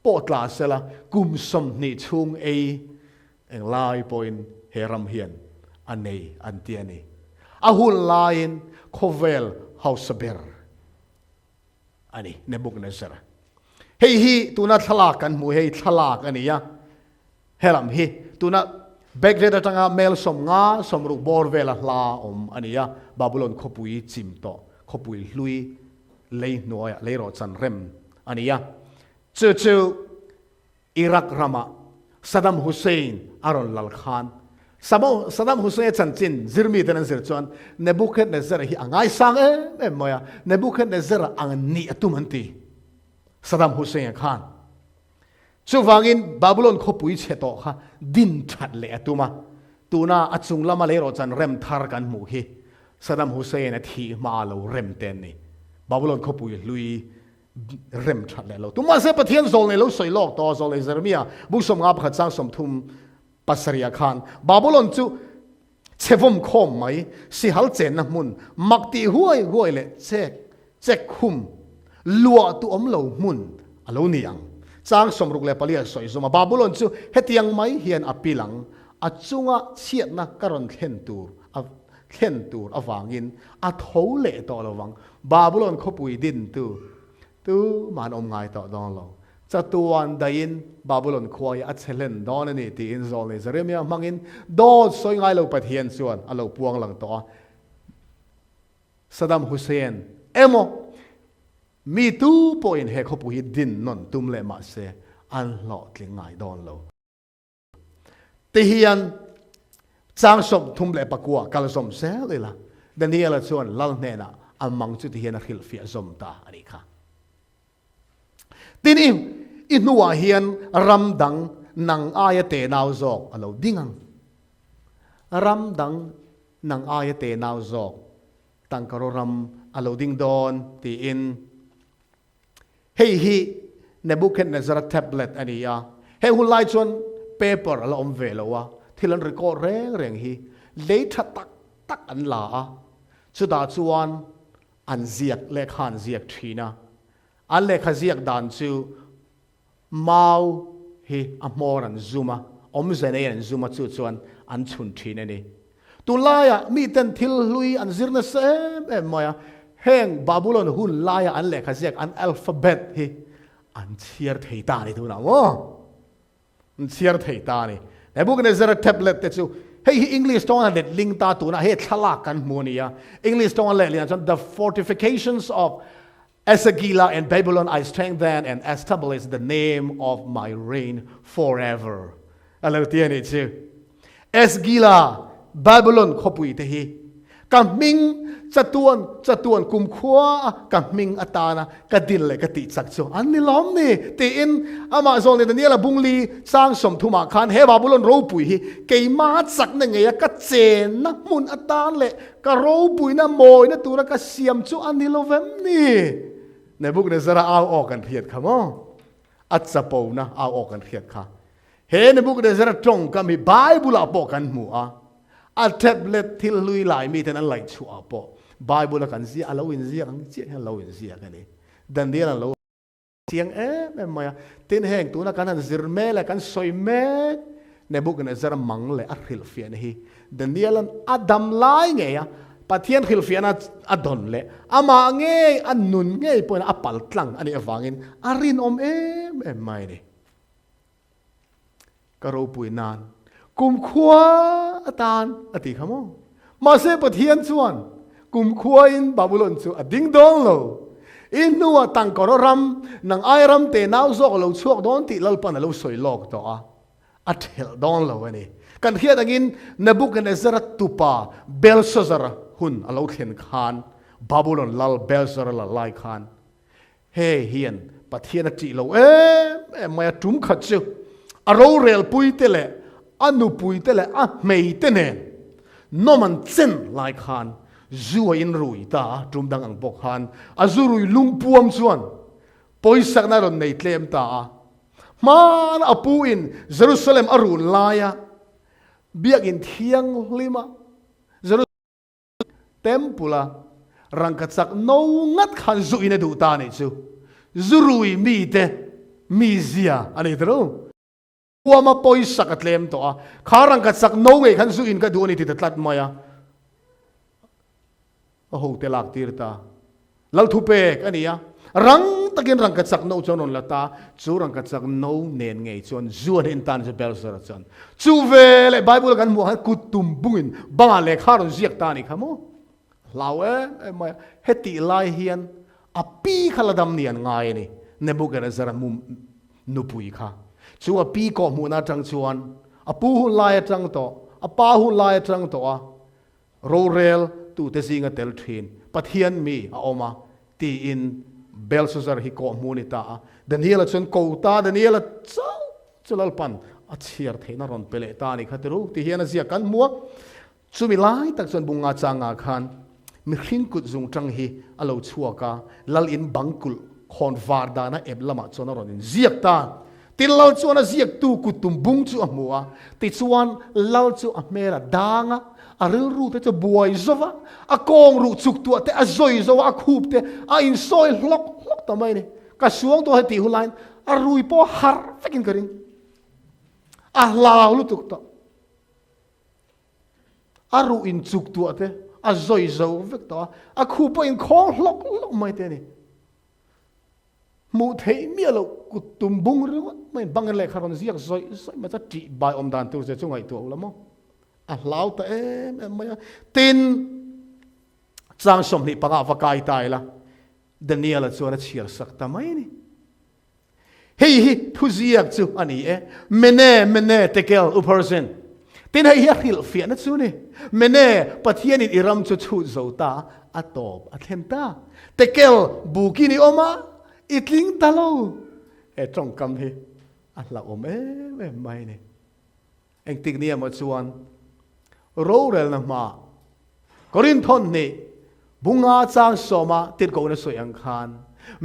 potla sela kum som ni chung e eng lai point heram hian anei antiani a hun lain khovel hausaber ani Nebuchadnezzar hei hi tuna thalak kan mu hei thalak ani ya helam hi tuna backdata tanga mel som nga som ru bor vela hla om ania Babylon khopui chimto khopui hlui lei noya leiro chan rem ania chu Iraq rama Saddam Hussein aron lal khan Saddam Hussein chan chin zirmi tenan zir chuan Nebuchadnezzar hi angai sang em moya Nebuchadnezzar ang ni atumanti Saddam Hussein khan chu wangin Babylon khopui cheto kha din that le atuma tuna achung lama le ro chan rem thar kan mu hi Saddam Hussein a thi ma lo rem ten ni Babylon khopui lui rem that le lo tuma se pathian zol ne lo soi lok to zol Jeremia bu som nga pha chang som thum pasaria khan Babylon chu chevum khom mai si hal chen na mun makti huai le chek khum lua tu om lo mun alo niang chang somruk le palia soi zoma Babylon chu hetiang mai hian apilang achunga chiat na karon khen tur awangin a thole to lowang Babylon khopui din tu man om ngai to don lo cha tuan dain Babylon khoi a chelen don ani ti in zol ni Jeremia mangin do soi ngai lo pathian chuan alo puang lang to Saddam Hussein emo mi tu point he khopui din non tum le ma se an lo tling ngai don lo te hian chang som thum le pakua kal som se le la Daniela chuan lal ne na amang chu ti hian a khil fia zom ta ani kha tin inuwa hian ramdang nang aya te naw zok alo dingang ramdang nang aya te naw zok tang karoram alo ding don ti in hei hi Nebuchadnezzar tablet ania hei hulai chuan paper alo om velowa thilan record reng hi leitha tak an la a chuda chuan an ziak le khan ziak thina an le kha ziak dan chu mau hi amor an zuma om zene an zuma chu chuan an chun thina ni tu laya mi ten thil lui an zirna sem moya heng Babylon hun laya an le kha ziak an alphabet hi an chiar thei ta ni tu na wo an chiar thei ta ni Nebuchadnezzar tablet te chu hey English tong let ling ta tu na he thala kan monia English tong let lian the fortifications of Esagila and Babylon I strengthen and establish the name of my reign forever alo tiani chu Esagila Babylon khopui te hi กำมิงจะตวนกุมขวากำมิงอัตานะกระดินเลยกระติจักจูอันนี้ล้อมนี่ตีอินอามาซองเนี่ยนี่ละบุงลีสร้างสมทุมาคันเฮบาบุลนรูปุยเกยมาจักนั่งไงก็เจนนักมุนอัตาเลยก็รูปุยนะโมยนะตัวนะก็เสียมจูอันนี้ล้อมนี่ในบุกเนี่ยจะเอาออกกันเพียดค่ะมั้งอัศปูนะเอาออกกันเพียดค่ะเห็นในบุกเนี่ยจะตรงกับมีไบเบิลปอกันหมู่อัลเทบเล็ตที่ลุยไหลมีแต่นั้นไหลชัวปอไบเบิลกันเสียเราอินเสียกันเสียเราอินเสียกันนี่ดันเดียนเราเสียงแม่มาตินแห่งตัวนักการซิรเมลกันสอยเมในบุกเนี่ยจะมังเลยอัลฮิลฟียนฮีดันเดียนอัดัมไลไงปะเทียนฮิลฟียนอัดอนเลยอามาเงยอันนุนเงยปนอัปปัลตังอันนี้ฟังอินอารินแม่ไม่เนี่ยก็รู้ปุยนานกุมขวาตานอติขโมมาเสปะเทียนส่วนกุมขวาอินบาบุลนส่วนดิ้งดองโลอินนัวตังกอรำนังไอรำเตนาวซอกเราชวกดอนติลลปันเราสวยลอกตัวอัดเฮลดองโลวันนี้กันเทียดังอินนบุกันเอซรัตตุปาเบลซซาระหุนเราเห็นขานบาบุลนลลเบลซาระลไลขานเฮเฮียนปะเทียนจิโลมาจุมขัดจิอารมณ์เรลปุยเตเลอันนุปุยเตเลไม่เตเนนอมันเซนลายขานจูอินรุยตาจุมดังอังปกขานจูรุยลุงปวมส่วนปอยสักนาร์ในเทมตามาอปูอินเยรูซาเล็มอรุณลายเบียกินเทียงลิมาเยรูซาเล็มเต็มปุละรังกัดสักโนงัดขันจูอินดูตาเนจูรุยมีเตมิเซียอันนี้ตรู้ว่ามาปอยสักเล่มตัวขารังกัดสักโนเงขันสุอินก็ดูนี่ติดตัดมายาโอ้โหเตลักตีร์ตาเล่าทุเปกอันนี้รังตะกินรังกัดสักโนจนนละตาจูรังกัดสักโนเนียนไงจนจูนอินตันจะเบลสระจนจูเวลไบเบิลกันมัวกุตุมบุญบังอะไรข้ารุนเสียกตานี่ขโมลาวมาเฮติไลเฮียนอปีขลดำเนียนไงนี่เนบุกันจะระมุมนุปุยค่ะชัวปีก็มูนาจังชวนอปูหุลายจังโตอป้าหุลายจังโตโรเรลตูเตซิงเตลทรีนปะเทียนมีออกมาตีอินเบลซูซาร์ฮิโกมูนิตาดานิเอลชนโกตาดานิเอลเจ้าจุลลปันอัจฉริยะเทนารอนเปเลตานี่ขัดรู้ที่เฮียนเสียกันมัวสุมิไลตักชนบุงอาจางอาคันมีขินกุดจงจังฮีอโลชัวกาลลอินบังกุลคอนวาร์ดานะเอบลามาชนารอนินเสียกตาติลลชวนเสียกตูกุตุมบุงจูมัวติชวนลลจูอเมราดังอาริลรูเตจะบวยซะวะอากงรูจุกตัวเตอซอยซะวะอาคูบเตอินซอยล็อกทำไมเนี่ยกระชวงตัวติหุลัยอารุยปอฮาร์ฟิกินกระดิ่งลาวลุตุกตัวอารุอินจุกตัวเตอซอยซะวะฟิกตัวอาคูบอินคองล็อกไม่เตนี่มูเทมีอะไรกุตุมบุงหรือว่าไม่บังเอิญเลยคารอนเสียกซอยมันจะจีบายอมดานตัวจะช่วยตัวละมั้งลาวแต่ไม่ตินจางสมนิปังอาวกายตายละดานิเอลชวนเชียร์สักทำไมนี่เฮ้ยทุเสียกจูอันนี้เมเน่เตเกลอุปอร์เซนตินให้ฮิลฟียนจูนี่เมเน่ปัทยานิอิรัมจูชูโซตาอัตอบอัตเทมตาเตเกลบุกินิโอมาอิตลิงตาโลตรงคำที่ละอมไม่เนี่ยเองติกเนี่ยมาชวนโรเรลนะมากรินทนนี่บุงอาจางสมาติดกูนสวยอังคาร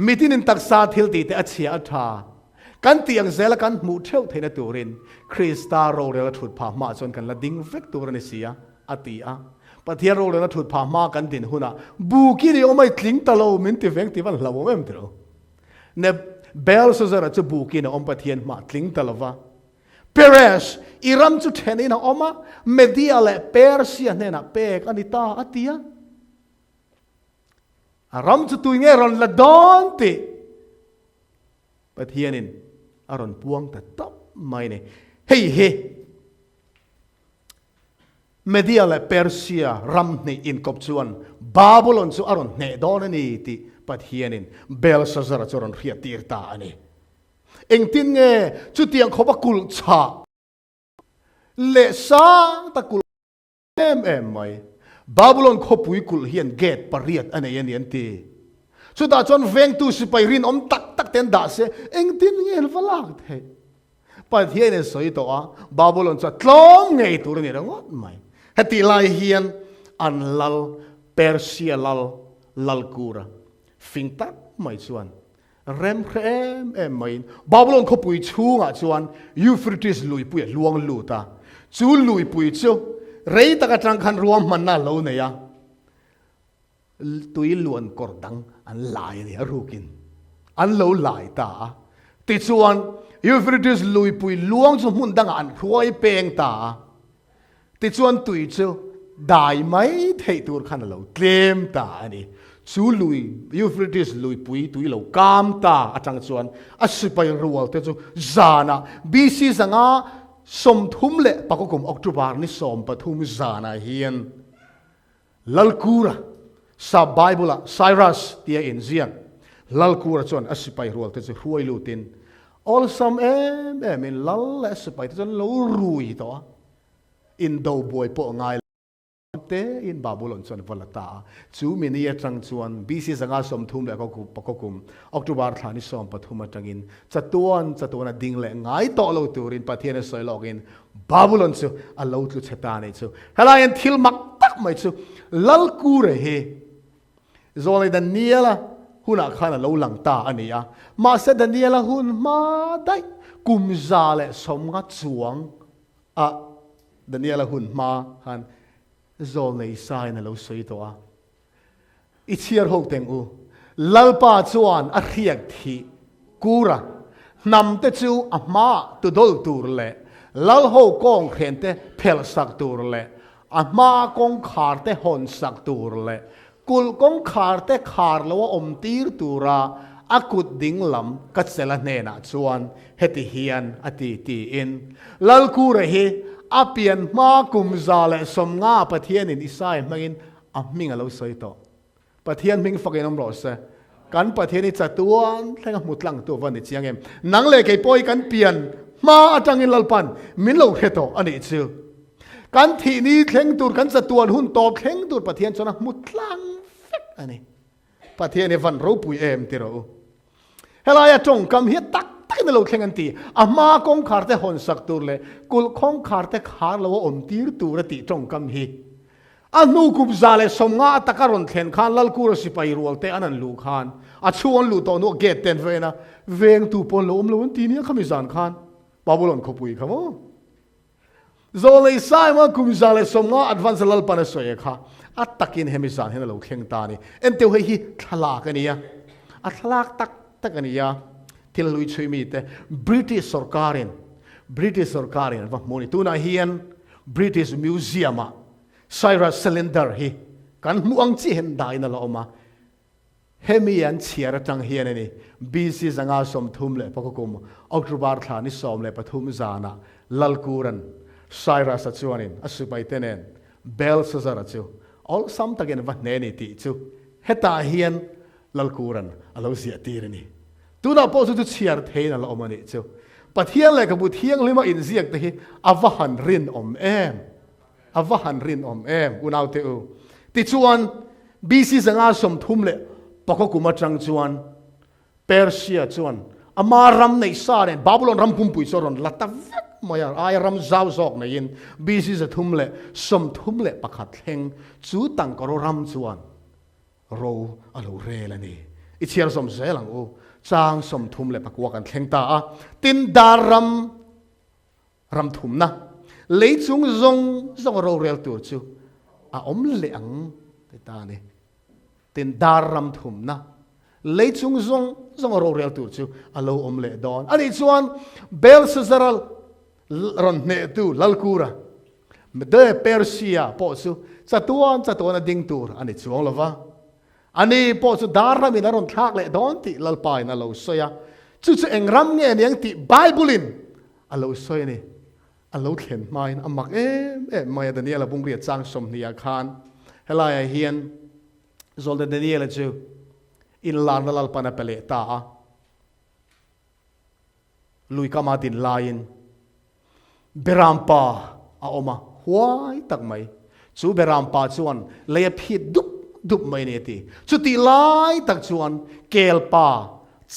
มิตินินตักซาทิลตีเตอเชียอัฐากันเตียงเซลกันมูเทลเทนตูรินคริสตาโรเรลถุดพามาจนกันละดิ้งเฟกตูรนิเซียอติอาปะเทียโรเรลถุดพามากันดินหุนะบุกิริโอไม่ทลิงตะโลมินติเฟกติวันละวเอ็มตรเนเบลซูซาร์จะบุกินอมปะเทียนมาทลิงตะลวะเปเรสอิรัมจุเทนินะอมาเมดิอาเลเปอร์เซียเนนะเปกอันนี้ตาอติยาอารมจุตุยเงรอนละดอนติปะเทียนินอารอนพวงแต่ตับไม่เนี่ยเฮ้เมดิอาเลเปอร์เซียรัมนี่อินกบชวนบาบิลอนสุอารอนเนดอนนี่ติปะเทียนินเบลซาซาร์จรอนเรียตีร์ตาอันนี้เองตินเงจุดเตียงเขาบักกุลชาเลซ่าตะกุลไม่ Babylon khopui kul hian gate pariat ane yan yan ti chu da chon veng tu sipai rin tak tak ten da se eng tin ngel valak the pathian e soi to a Babylon cha tlom ngei tur ni rangot mai hati lai hian an lal Persia lal kura fing tak mai chuan rem em mai Babylon khopui chunga chuan Euphrates lui pui luang lu ta chu lui pui chu rei taka tang khan ruam man na lo ne ya tui luan kordang an lai ni arukin an lo lai ta ti chuan Euphrates lui pui luang chu mun dang an huai peng ta ti chuan tui chu dai mai thei tur khan lo tlem ta ani chu lui Euphrates lui pui tui lo kam ta atang chuan asipai rual te chu zana BC zanga som thum le pakokum October ni som pathum zana hian lalkura sa Bible Cyrus tia Nih Zia lalkura chon asipai rual te chu huai lutin all some em in lal asipai te chon lo rui to in do boy po ngai te in Babylon chon volata chu mini atang chuan BC zanga som thum le pakokum October thani som pathum atangin chatuan ding le ngai to lo turin pathian soi login Babylon chu a lo tlu cheta nei chu halayan thil mak tak mai chu lalkure he zole Daniela huna khana lo lang ta ania ma se Daniela hun ma dai kumza le som nga chuang a Daniela hun ma han zol nei sai na lo soi to a ichiar hok teng u lalpa chuan a riak thi kura nam te chu a ma tu dol tur le lal ho kong khen te phel sak tur le a ma kong khar te hon sak tur le kul kong khar te khar lo om tir tura akut ding lam katsela ne na chuan heti hian ati ti in lal kura hi apian ma kumza le som nga pathian in isai mangin aming alo soi to pathian ming fakin om ro se kan pathian ni chatuan thleng mutlang tu van ni chiangem nang le ke poi kan pian ma atang in lalpan min lo heto ani chu kan thi ni thleng tur kan chatuan hun top thleng tur pathian chona mutlang fek ani pathian ni van ro pui em ti ro helaya tong kam hi tak tak na lo thleng an ti ama kong khar te hon sak tur le kul khong khar te khar lo om tir tur ti tong kam hi anu kup zale som nga takaron thlen khan lal kur sipai rual te anan lu khan a chuan lu to no get ten vena veng tu pon lo om lo ti ni khamizan khan Babylon khopui khamo zole sai ma kum zale som nga advance lal pan soye kha atakin hemizan hen lo thleng ta ni en te hi thalak ania a thalak tak ania til lui chui mi te British Sarkarin va moni tuna hian British Museum Cyrus cylinder hi kan muang chi hen dai na lo ma hemian chiar tang hian ani BC zanga som thum le pakokum October thani som le pathum zana lalkuran Cyrus achuanin asupai tenen bel sazara chu all sam tagen va ne ni ti chu heta hian lalkuran alo zia tirani tuna po chu chiar thein ala omani chu pathian le ka bu thiang lima in ziak te hi avahan rin om em unaw te u ti chuan BC zanga som thum le pakokuma chang chuan Persia chuan ama ram nei sa ne Babylon ram pum pui soron lata vek maya ai ram zau zok na in BC za thum le som thum le pakhat thleng chu tang ko ram chuan ro alo re la ni ichiar som zelang u chang som thum le pakwa kan thleng ta a tin daram ram thum na leichung zong ro rel tur chu a om leang te ta ni tin daram thum na leichung zong ro rel tur chu alo om le don ani chuan bel sazaral ron ne tu lalkura de Persia po chu chatuan ding tur ani chuang lova ani po chu daram in ron thak le don ti lalpai na lo soya chu engram nge niang ti Bible alo soy ni alo thlen mai amak mai Daniela bungri chang som nia khan helaya hian zol de Daniela chu in lan lal pana pele ta lui kama din lain berampa a oma huai tak mai chu beram pa chuan le phit dup mai ne ti chu ti lai tak chuan kel pa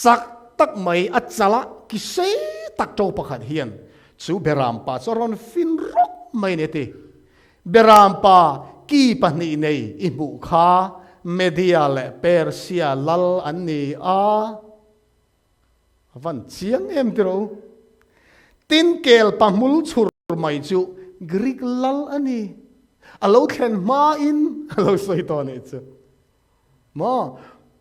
chak tak mai achala ki se tak to pakhat hian chu beram pa choron fin rok mai ne ti beram pa ki pahni nei I mu kha Media le Persia lal an ni a van chiang em tro tin kel pa mul chur mai chu Greek lal ani alo khen ma in alo soi to ne chu ma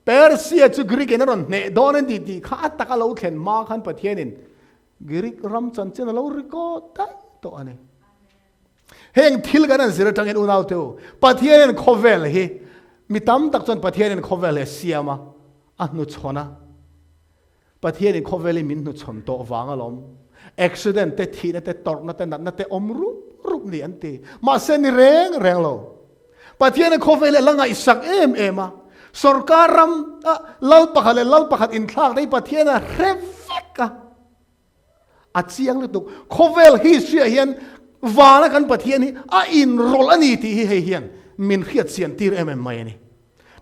Persia chu Greek en ron ne don en di kha tak alo khen ma khan pathianin Greek ram chan chen alo record tai to ane heng thil gan an zira tang en unau tu pathian khovel hi mitam tak chon pathian en khovel he siama anu chona pathian en khovel min nu chon to wanga lom accident te thi na te tor na te nat na te omru rup ni ante ma sen reng lo pathian en khovel langa isak ema sorkaram lal pakhat in thak dei pathian a reveka a chiang le tu khovel hi sia hian wala kan pathian hi a in rol ani ti hi hian min khiat sian tir mai ani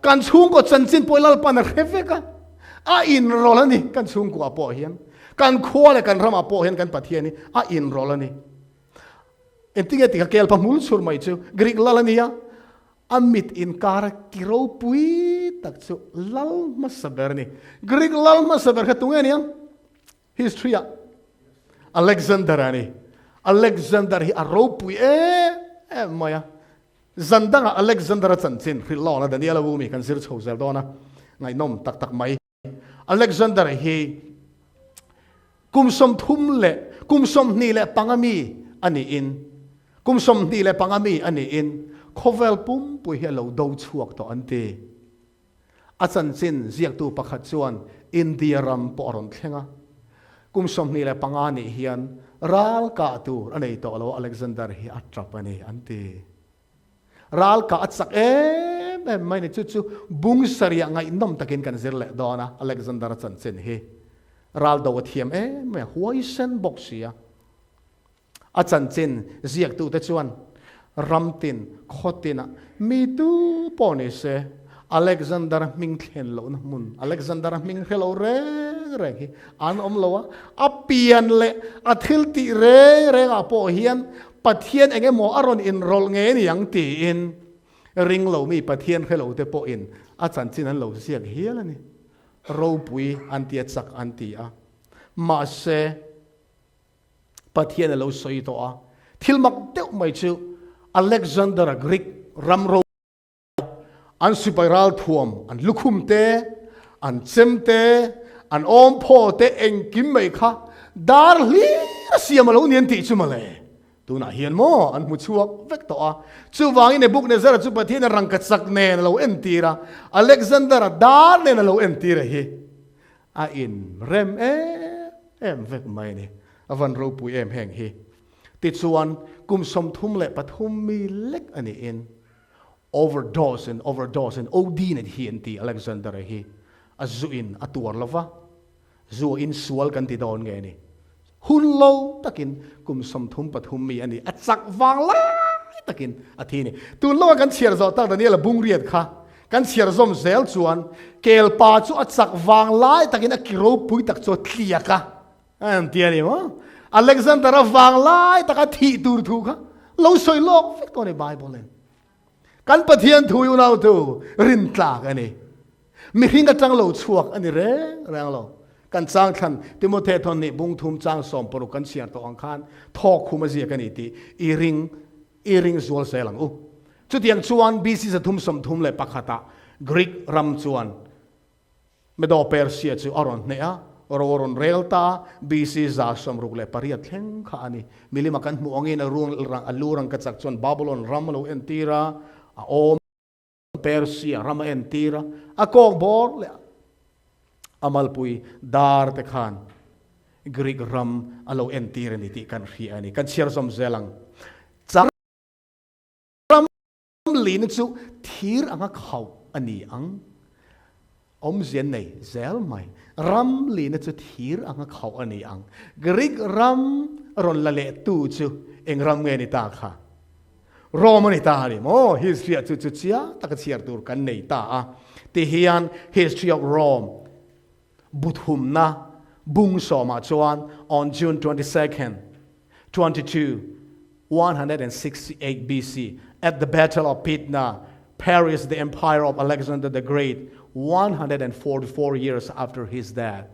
kan chung ko chanchin poilal pan reveka a in rol ani kan chung ko apo hian kan khua le kan rama po hian kan pathian hi a in rol ani entinge ti kel pa mul sur mai chu Greek lalania amit in kara kiro pui tak chu lal masaberni Greek lal masaber khatunga ni history Alexander ani Alexander hi aropui maya zandanga Alexander chanchin Hrilhlawkna Daniela bumi kan sir chhozel dona ngai nom tak mai Alexander hi kumsom thumle kumsom ni le pangami ani in kumsom ni le pangami ani in khovel pum pui hello do chuak to ante achanchin ziak tu pakhat chuan India ram poron thlenga kumsom ni le pangani hian ral ka tu anei to lo Alexander hi atrap ani ante ral ka atsak mai ni chu bung saria ngai nom takin kan zir le dona Alexander chanchin hi ral do thiam me huaisen boxia achanchin ziak tu te chuan ramtin khotina mi tu pone se Alexander ming thlen lo na mun Alexander ming hello re hi an omlowa apian le athil ti re ga po hian pathian enge mo aron in rol nge ni yang ti in ring lo mi pathian hello te po in a chanchin an lo siak hial ani ro pui anti chak anti a ma se pathian lo soi to a thilmak te mai chu Alexander a Greek ramro an spiral thuam an lukhum te an chem te an om pho te eng kim mai kha dar li siam lo nian ti chu male tu na hian mo an mu chuak vek to a chu wang in book ne zara chu pathian rang ka chak ne lo en tira Alexander dar ne lo en tira hi a in rem em vek mai ni avan ro pui em heng hi ti chuan kum som thum le pathum mi lek ani in overdose and OD net hi anti Alexander hi azuin atuar lova zu in sual kan ti don nge ni hun lo takin kum som thum pathum mi ani achak wang la takin athini tu lo kan chiar zo ta Daniela bung riat kha kan chiar zom zel chuan kel pa chu achak wang lai takin akiro pui tak cho thliaka an tiani mo Alexander wang lai taka thi tur thu kha lo soi lok fek to ne Bible len kan pathian thuyu nau tu rin tlak ani mi hinga tang lo chuak ani rang lo kan chang than Timothy thon ni bung thum chang som poru kan siar to angkhan thok khuma zia kan iti iring zual selang chu tiang chuan BC sa thum som thum le pakhata Greek ram chuan medo Persia chu aron ne a oron relta BC za som ruk le paria thleng kha ani milima kan mu angin arung rang alurang ka chak chuan Babylon ram lo entira om Persia rama entira akok bor le amalpui dar te khan Greek ram alo entira ni ti kan ri ani kan share som zelang char ram lin chu thir anga khau ani ang om zen nei zel mai ram lin chu thir anga khau ani ang Greek ram ron la le tu chu eng ram nge ni ta kha Rome ta ni mo history chu chu chia tak chiar tur kan nei ta a ti hian history of Rome buthum na bung so ma chuan on June 22nd 168 BC at the Battle of Pydna, Paris, the empire of Alexander the Great, 144 years after his death.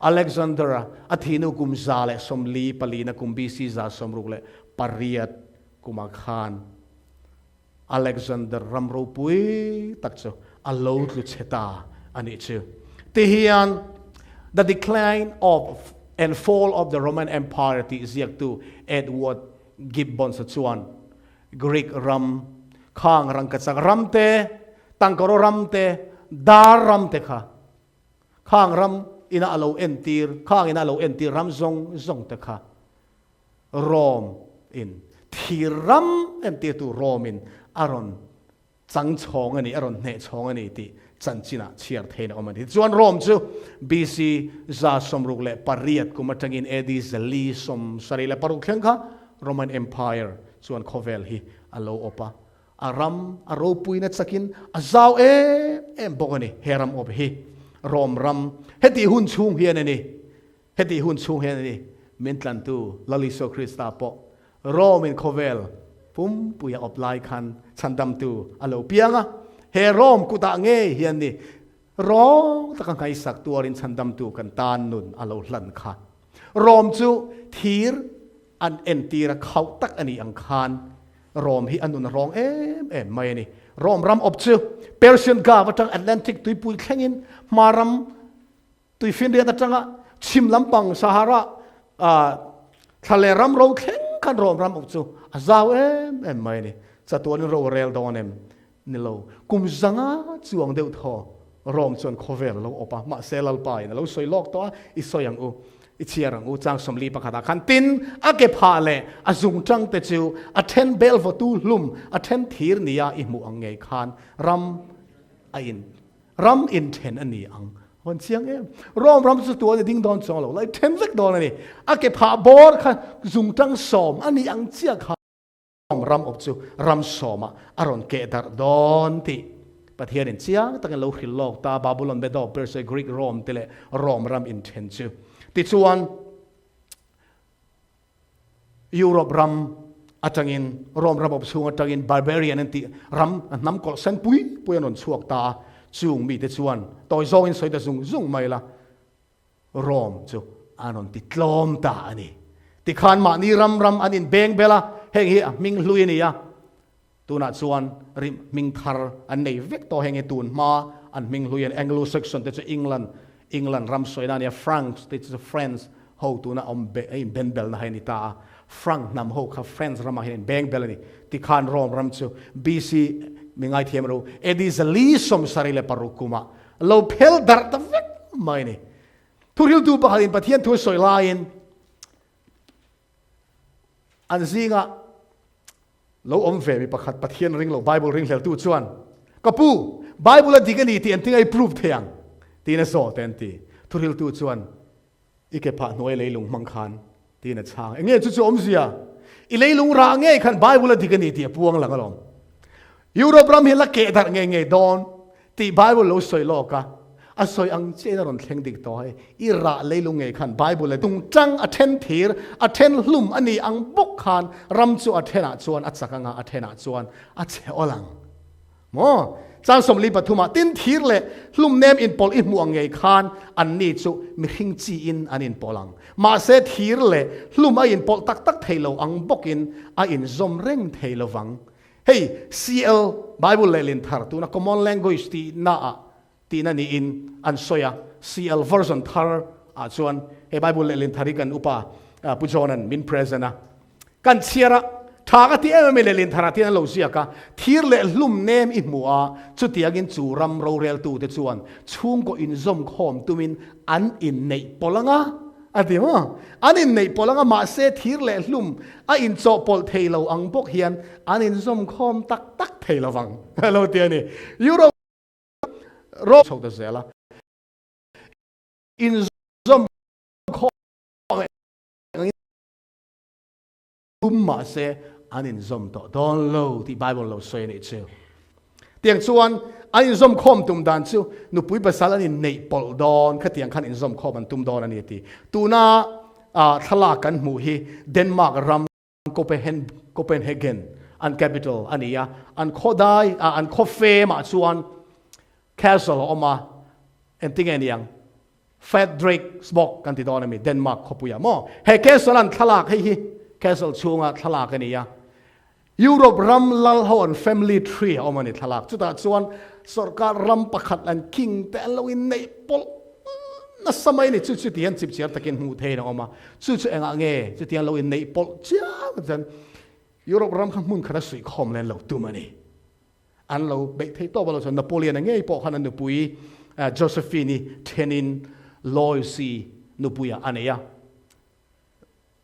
Alexander athinu kum zale somli palina kum BC za somrukle pariat kumakhan. Alexander Lalropuia takcho alo tlu cheta ani chu. Tihian the decline of and fall of the Roman Empire ti ziak tu Edward Gibbon sa chuan Greek ram khang rang kachak ramte tangkoro ramte dar ramte kha khang ram ina alo entir khang ina alo entir ram zong te kha Rome in thiram entir tu Rome in aron chang chong ani aron ne chong ani ti chanchina chiar thein omani chuan Rome chu BC za somrukle pariat kumatangin edi zali som sarile parukhleng kha Roman Empire chuan khovel hi alo opa aram aropui na chakin azau em bokani heram op hi Rome ram heti hun chung hian ani mentlan tu laliso Christa po Rome in khovel pum puya oplai khan chandam tu alo pianga he Rome kuta nge hian ni rong takang kai sak tuarin chandam tu kan tan nun alo hlan kha Rome chu thir an entira khau tak ani ang khan Rome hi anun rong em mai ni Rome ram op chu Persian Gulf atang Atlantic tui pui thlengin maram tui fin ria atanga chim lampang Sahara thale ram ro thleng kan Rome ram op chu azaw em mai ni chatuan ro rel don em nilo kum zanga chuang deuh tho Rome chuan khovel lo opa ma selal pai na lo soilok to I soyang u I chiarang u chang somli pakhata khan tin ake pha le azung chang te chu athen bel vo tu hlum athen thir nia I mu ang nge khan ram in ten ani ang hon chiang em ram chu tu ding don chong lo lai ten vek don ani ake pha bor khan zung chang som ani ang chia kha ram op chu ram soma aron ke dar don ti pathian in chiang tang lo Hrilhlawk ta Babylon bedo Persia Greek Rome tele Rome ram in ten chu ti chuan Europe ram atangin Rome ram op chung atangin barbarian anti ram nam kol san pui anon chuak ta chung mi te chuan toy zong in soida zung mai la Rome chu anon ti tlom ta ani ti khan ma ni ram anin beng bela heng hi ming hlui ni ya tuna chuan rim ming thar an nei vek to heng e tun ma an ming hlui an Anglo Saxon te chu England ram soina ni France te chu France ho tuna ben bel na hai ni ta Frank nam ho kha France ram hin beng bel ni ti khan Rome ram chu BC mingai thiam ro edi zali som sarile parukuma lo phel dar ta vek mai ni thuril tu ba hin pathian thu soilain an zinga lo om ve mi pakhat pathian ring lo Bible ring hlel tu chuan kapu Bible digani ti anting ai proof theang ti na so ten ti thuril tu chuan ike pha noi leilung mangkhan ti na chang nge chu om zia I leilung ra nge khan Bible digani ti puang lang alom Europe ram hi la ke dar nge don ti Bible lo soi lo ka asoi ang che na ron thleng dik to hai ira leilung nge khan Bible tung chang athen thir athen hlum ani ang bok khan ram chu athena chuan achakanga athena chuan ache olang mo chang somli pathuma tin thir le hlum nem in pol I mu ang nge khan an ni chu mi hing chi in anin polang ma se thir le hlum a in pol tak tak theilo ang bokin a in zom reng theilo wang hey CL Bible lelin thar tu na common language ti na ni in an soya CL version thar a chuan he Bible lelin thari kan upa pujonan min presena kan chiara thaga ti em lelin thara ti an lo sia ka thir le hlum nem I mua chu tiagin chu ram ro rel tu te chuan chung ko in zom khom tumin an in nei polanga adima an in nei polanga ma se thir le hlum a in cho pol theilo ang bok hian an in zom khom tak tak theilawang hello tiani Euro ro chok da zela in zom khom ma se อันนี้จมต่อดอนโลที่ไบเบิลเราสวยนี่เชียวเตียงชวนอันนี้จมคอมตุ่มดานเชียวนุปุยภาษาอันนี้ในปอลดอนขัดเตียงขันอินจมคอมันตุ่มดอนอันนี้ตีตูน่าทลากันหมู่ฮีเดนมาร์กรัมโคเปนเฮเกนอันแคปิตอลอันนี้อันโคได้อันโคเฟมาชวนแคสเซิลออกมาเอ็นติงเอนี่ยังเฟดเดรกสบอกกันที่ดอนนี่เดนมาร์กขบุยามอเฮแคสเซิลอันทลากให้ฮีแคสเซิลช่วงทลากกันนี่ยุโรปรัมลัลฮอนแฟมิลี่ทรีออกมาในทลากจุดตัดส่วนสรการรัมประคัดอันคิงแต่เราอินในปอลนั่นสมัยนี้จุดที่เห็นสิบเสียตะกินหูเทนออกมาจุดเองเงี้ยจุดที่เราอินในปอลจ้าจันยุโรปรัมขมุนขนาดสุดคอมเลยเราตัวมันนี่อันเราเบทเทโต้เราจนนโปเลียนเงี้ยปอขนาดนุปุยโจเซฟีนีเทนินลอยซีนุปุยอันนี้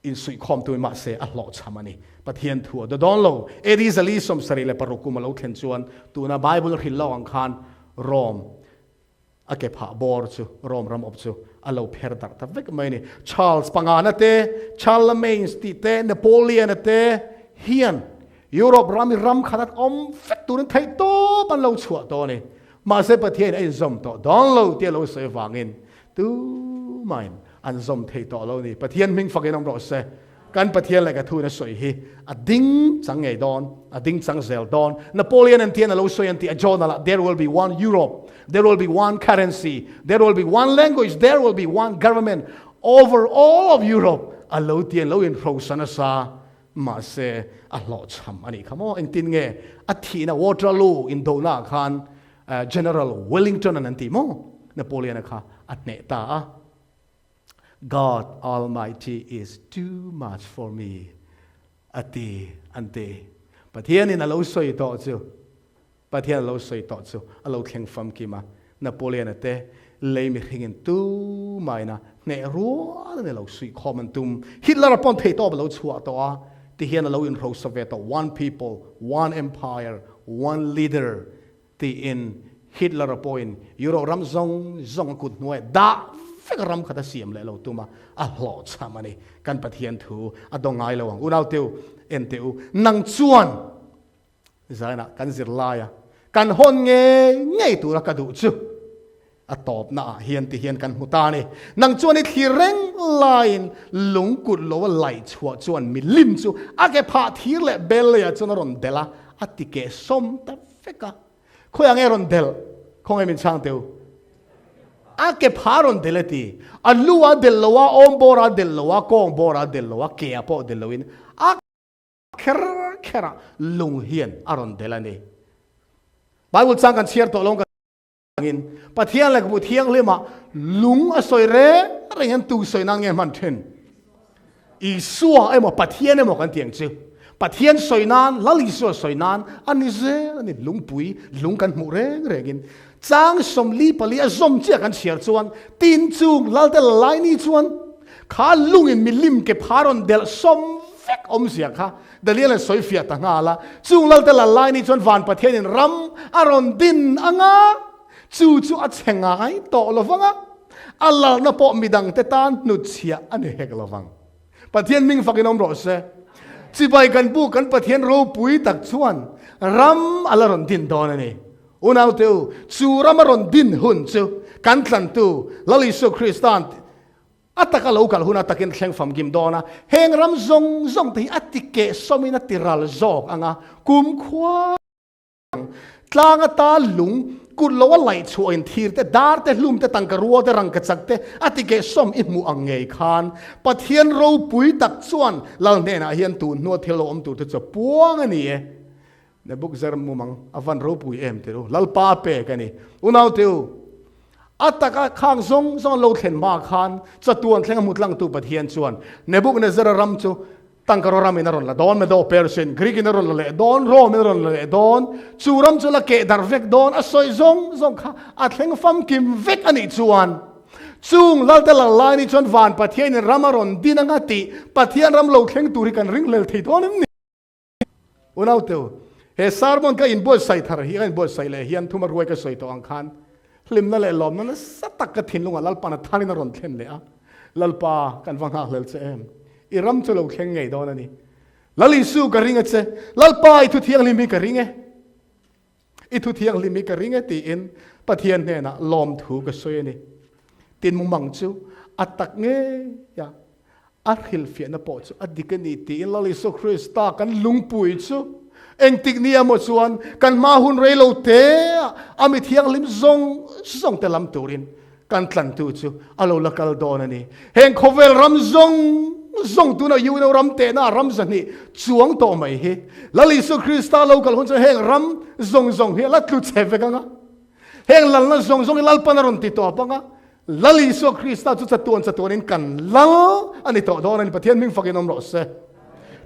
อินสุดคอมตัวมาเสียอัลลอฮ์ชามันนี่ปะเทียนทัวดอนโลเอดิซาลีสมสรีเลปารุกุมาเราเขียนชวนตัวน่ะไบเบิลฮิลลาอังคารรอมอาเก็บหาบอร์จูรอมรำอบจูอัลลอฮ์เพอร์ดักแต่เวกไม่นี่ชาร์ลส์ปังอานะเตชาร์ลเมนสติเตนโปเลียนเตเฮียนยุโรปรามิรัมขนาดอมเฟกตัวนั้นไทยโตปันเราชัวตัวนี่มาเสปะเทียนไอ้ซอมตัวดอนโลเตียเราเสียฟังอินตัวไม่อันซอมไทยตัวเรานี่ปะเทียนมิงฟังอินน้องรอเสกันปะเทียนอะไรกันทุนสวยฮีอดิ้งจังไงดอนอดิ้งจังเซลดอนนโปเลียนอันเทียนเราสวยอันที่อจอนั่นละ there will be one Europe there will be one currency there will be one language there will be one government over all of Europe อัลลอฮ์เทียนเราอินโปรสันซามาเซอัลลอฮ์ชัมอันนี้ขโมยตินเงอัฐินะวอเตอร์ลูอินโดนาคันGeneral Wellington อันที่โมนโปเลียนนะคะอันเนตาGod Almighty is too much for me อันที่อันที่ประเทศนี้เราสวยต่อจูประเทศเราสวยต่อจูเราแข่งฟัมกี่มานโปเลียนเต้เลยมีเงินตู้ไม่นะเนรัวเนี่ยเราสวยคอมันตุ้มฮิตเลอร์ปอนเทต่อเราชัวตัวที่เห็นเราอินโรสเวต one people one empire one leader ที่อินฮิตเลอร์ปอนยูโรรัมซงกุดหน่วยดาเฟกรัมขัดเสียมเลยเราตัวมาอัลลอฮ์ชามันนี่กันปะเทียนถูอดงไงเราอุณเอาเตียวเอ็นเตียวนังชวนใช่นะกันสิลายกันฮอนเง่ตัวละกระดูจูอตอบนะเฮียนที่เฮียนกันหุตานี่นังชวนนี่ที่เร่งลายหลงกุดโลว่าไหลชัวชวนมีลิมจูอาเกพาทีเละเบลเลยจนรอนเดล่าอติเกสมแต่เฟกะคุยยังไงรอนเดลคงไม่มีช่างเตียวอาเก็บหารอนเดลตีอัลลัวเดลวะอมบอราเดลวะกองบอราเดลวะเกียปอเดลวินอาเคระลุงเฮียนอารอนเดลนี่ไบเบิลสั่งกันเชียร์ตัวลงกันอินปะเทียงเลยกับปะเทียงเลยมาลุงอสอยเร่อะไรเงี้ยตูสอยนางเงี้ยมันเทนอีสัวไอ้หมอปะเทียนไอ้หมอกันเตียงจิปะเทียนสอยนานลลิสัวสอยนานอันนี้เจ้อันนี้ลุงปุยลุงกันหมูเร่เร่กินจางสมลีปลีสมเจ้ากันเชียร์ชวนตีนจูงลัลเดลไลนี่ชวนขาลุงอินมิลิมเก็บหารอนเดลสมเฟกอมเสียค่ะเดลียนสอยเฟียต่างหากละจูงลัลเดลไลนี่ชวนวานประเทศอินรัมอารอนดินอ่างาจูอัดเชงไงโตลฟังอ่ะอัลลอฮ์นับปอมิดังเตตานนุเชียอันนี้เฮกลฟังประเทศมิงฟังน้องรอเซ่จีบไปกันบุกันประเทศเราปุยตักชวนรัมอัลลอฮ์รอนดินโดนนี่อุณเอาเตียวจูรามารอนดินหุ่นจูกันตันตูลลิสุคริสตันอัตตะกะลูกะหุ่นอัตตะกินแข่งฟัมกิมโดนะเฮงรัมซงที่อัตติเกสมินัตติรัลจอกอ่ะกุมควาตลางตาลุงกุลว่าไหลช่วยทีร์แต่ดาร์แต่ลุมแต่ตังกรัวแต่รังกจักแต่อัติเกสมอิมูอังเงยคานปะเทียนเราปุยตักส่วนเราเนี่ยนะเฮียนตูนนัวเทโลอมตูจะปวงอันนี้ในบุกเซอร์มุมังอวันเราปุยเอ็มเตโรลัลปาเปกันนี่อุณเอาเตียวอัตตะกะข้างซงเราเข็นมาคานจะตัวแข่งมุดลังตูปะเทียนส่วนในบุกในเซอร์รัมจูตั้งกรรามินารอนละดอนเมโดเปอร์เซนกรีกินารอนละเลดอนโรมินารอนละเลดอนจูรัมจูละเกดาร์เวกดอนอสอยซงค่ะอัดเฮงฟัมกิมเวกอันนี้จวนจุงลัลเตละลายนี่จวนวานปะเทียนรามารอนดินังติปะเทียนรามโลเข่งตุริกันริงเลลที่ดอนนี่อุณเอาเตวเฮซาร์มอนก็อินบอสไซทาร์ฮีอินบอสไซเลยฮียนทุมารวยก็สวยตัวอังคารลิมนั่นแหละลมนั่นสัตตะกะทินลงอ่ะลัลปานาทานินารอนเข่งเลยอ่ะลัลปากันฟังหาเลลเซมอีรัมจะเราเข่งไงดอนนี่ lali su ka ringa che lalpa I thu thiang limi ka ringe I thu thiang limi ka ringe ti in pathian ne na lom thu ka soy ni tin mong mang chu atak nge ya arhil fia na po chu adikani ti in lali su Krista kan lungpui chu eng tik ni amo chuan kan mahun reilo te ami thiang lim zong te lam turin kan tlan tu chu alo lakal don ani heng khovel ram zong tu na yu no ram te na ram zani chuang to mai he lali su Krista lo kal hun chu heng ram zong he la tlu cheve ka nga heng lal na zong lal panaron ti to pa nga lali su Krista chu chatuan in kan lal ani to don ani pathian ming fakinom ro se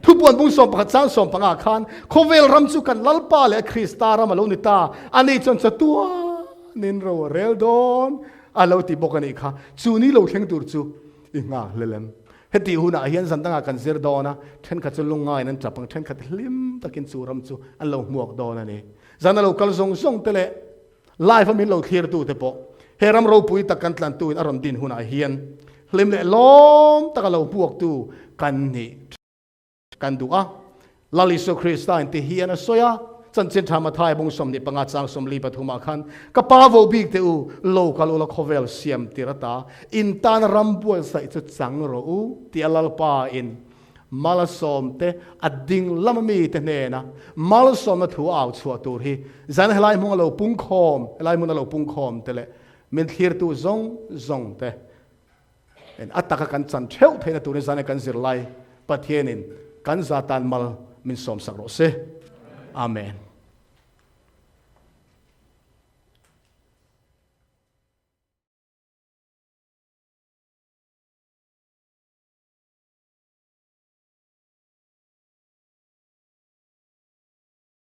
thu puan bung som pakhat sang som panga khan khovel ram chu kan lalpa le Krista ram alo ni ta ani chon chatua nin ro rel don alo ti bokani kha chu ni lo thleng tur chu inga lelem heti huna hian zantanga kan zir dona then kha chu lungai nan chapang then kha hlim takin chu ram chu alo muak dona ni zanalo kal zong tele life amin lo clear tu te po heram ro pui takan tlan tu in aron din huna hian hlim le lom takalo puak tu kan ni kan dua lali su Krista in ti hian a soya chan chen thama thai bong som ni panga chang som li pathuma khan ka pa vo big te u lo kal la khovel siam tirata in tan rambual sai chu chang ro u ti alal pa in malasom te ading lamami te ne na malasom na thu aw chua tur hi zan helai mong lo pung khom te le min thir tu zong te en ataka kan chan theu theina tur ni zan kan zir lai pathianin kan zatan mal min som sak ro se amen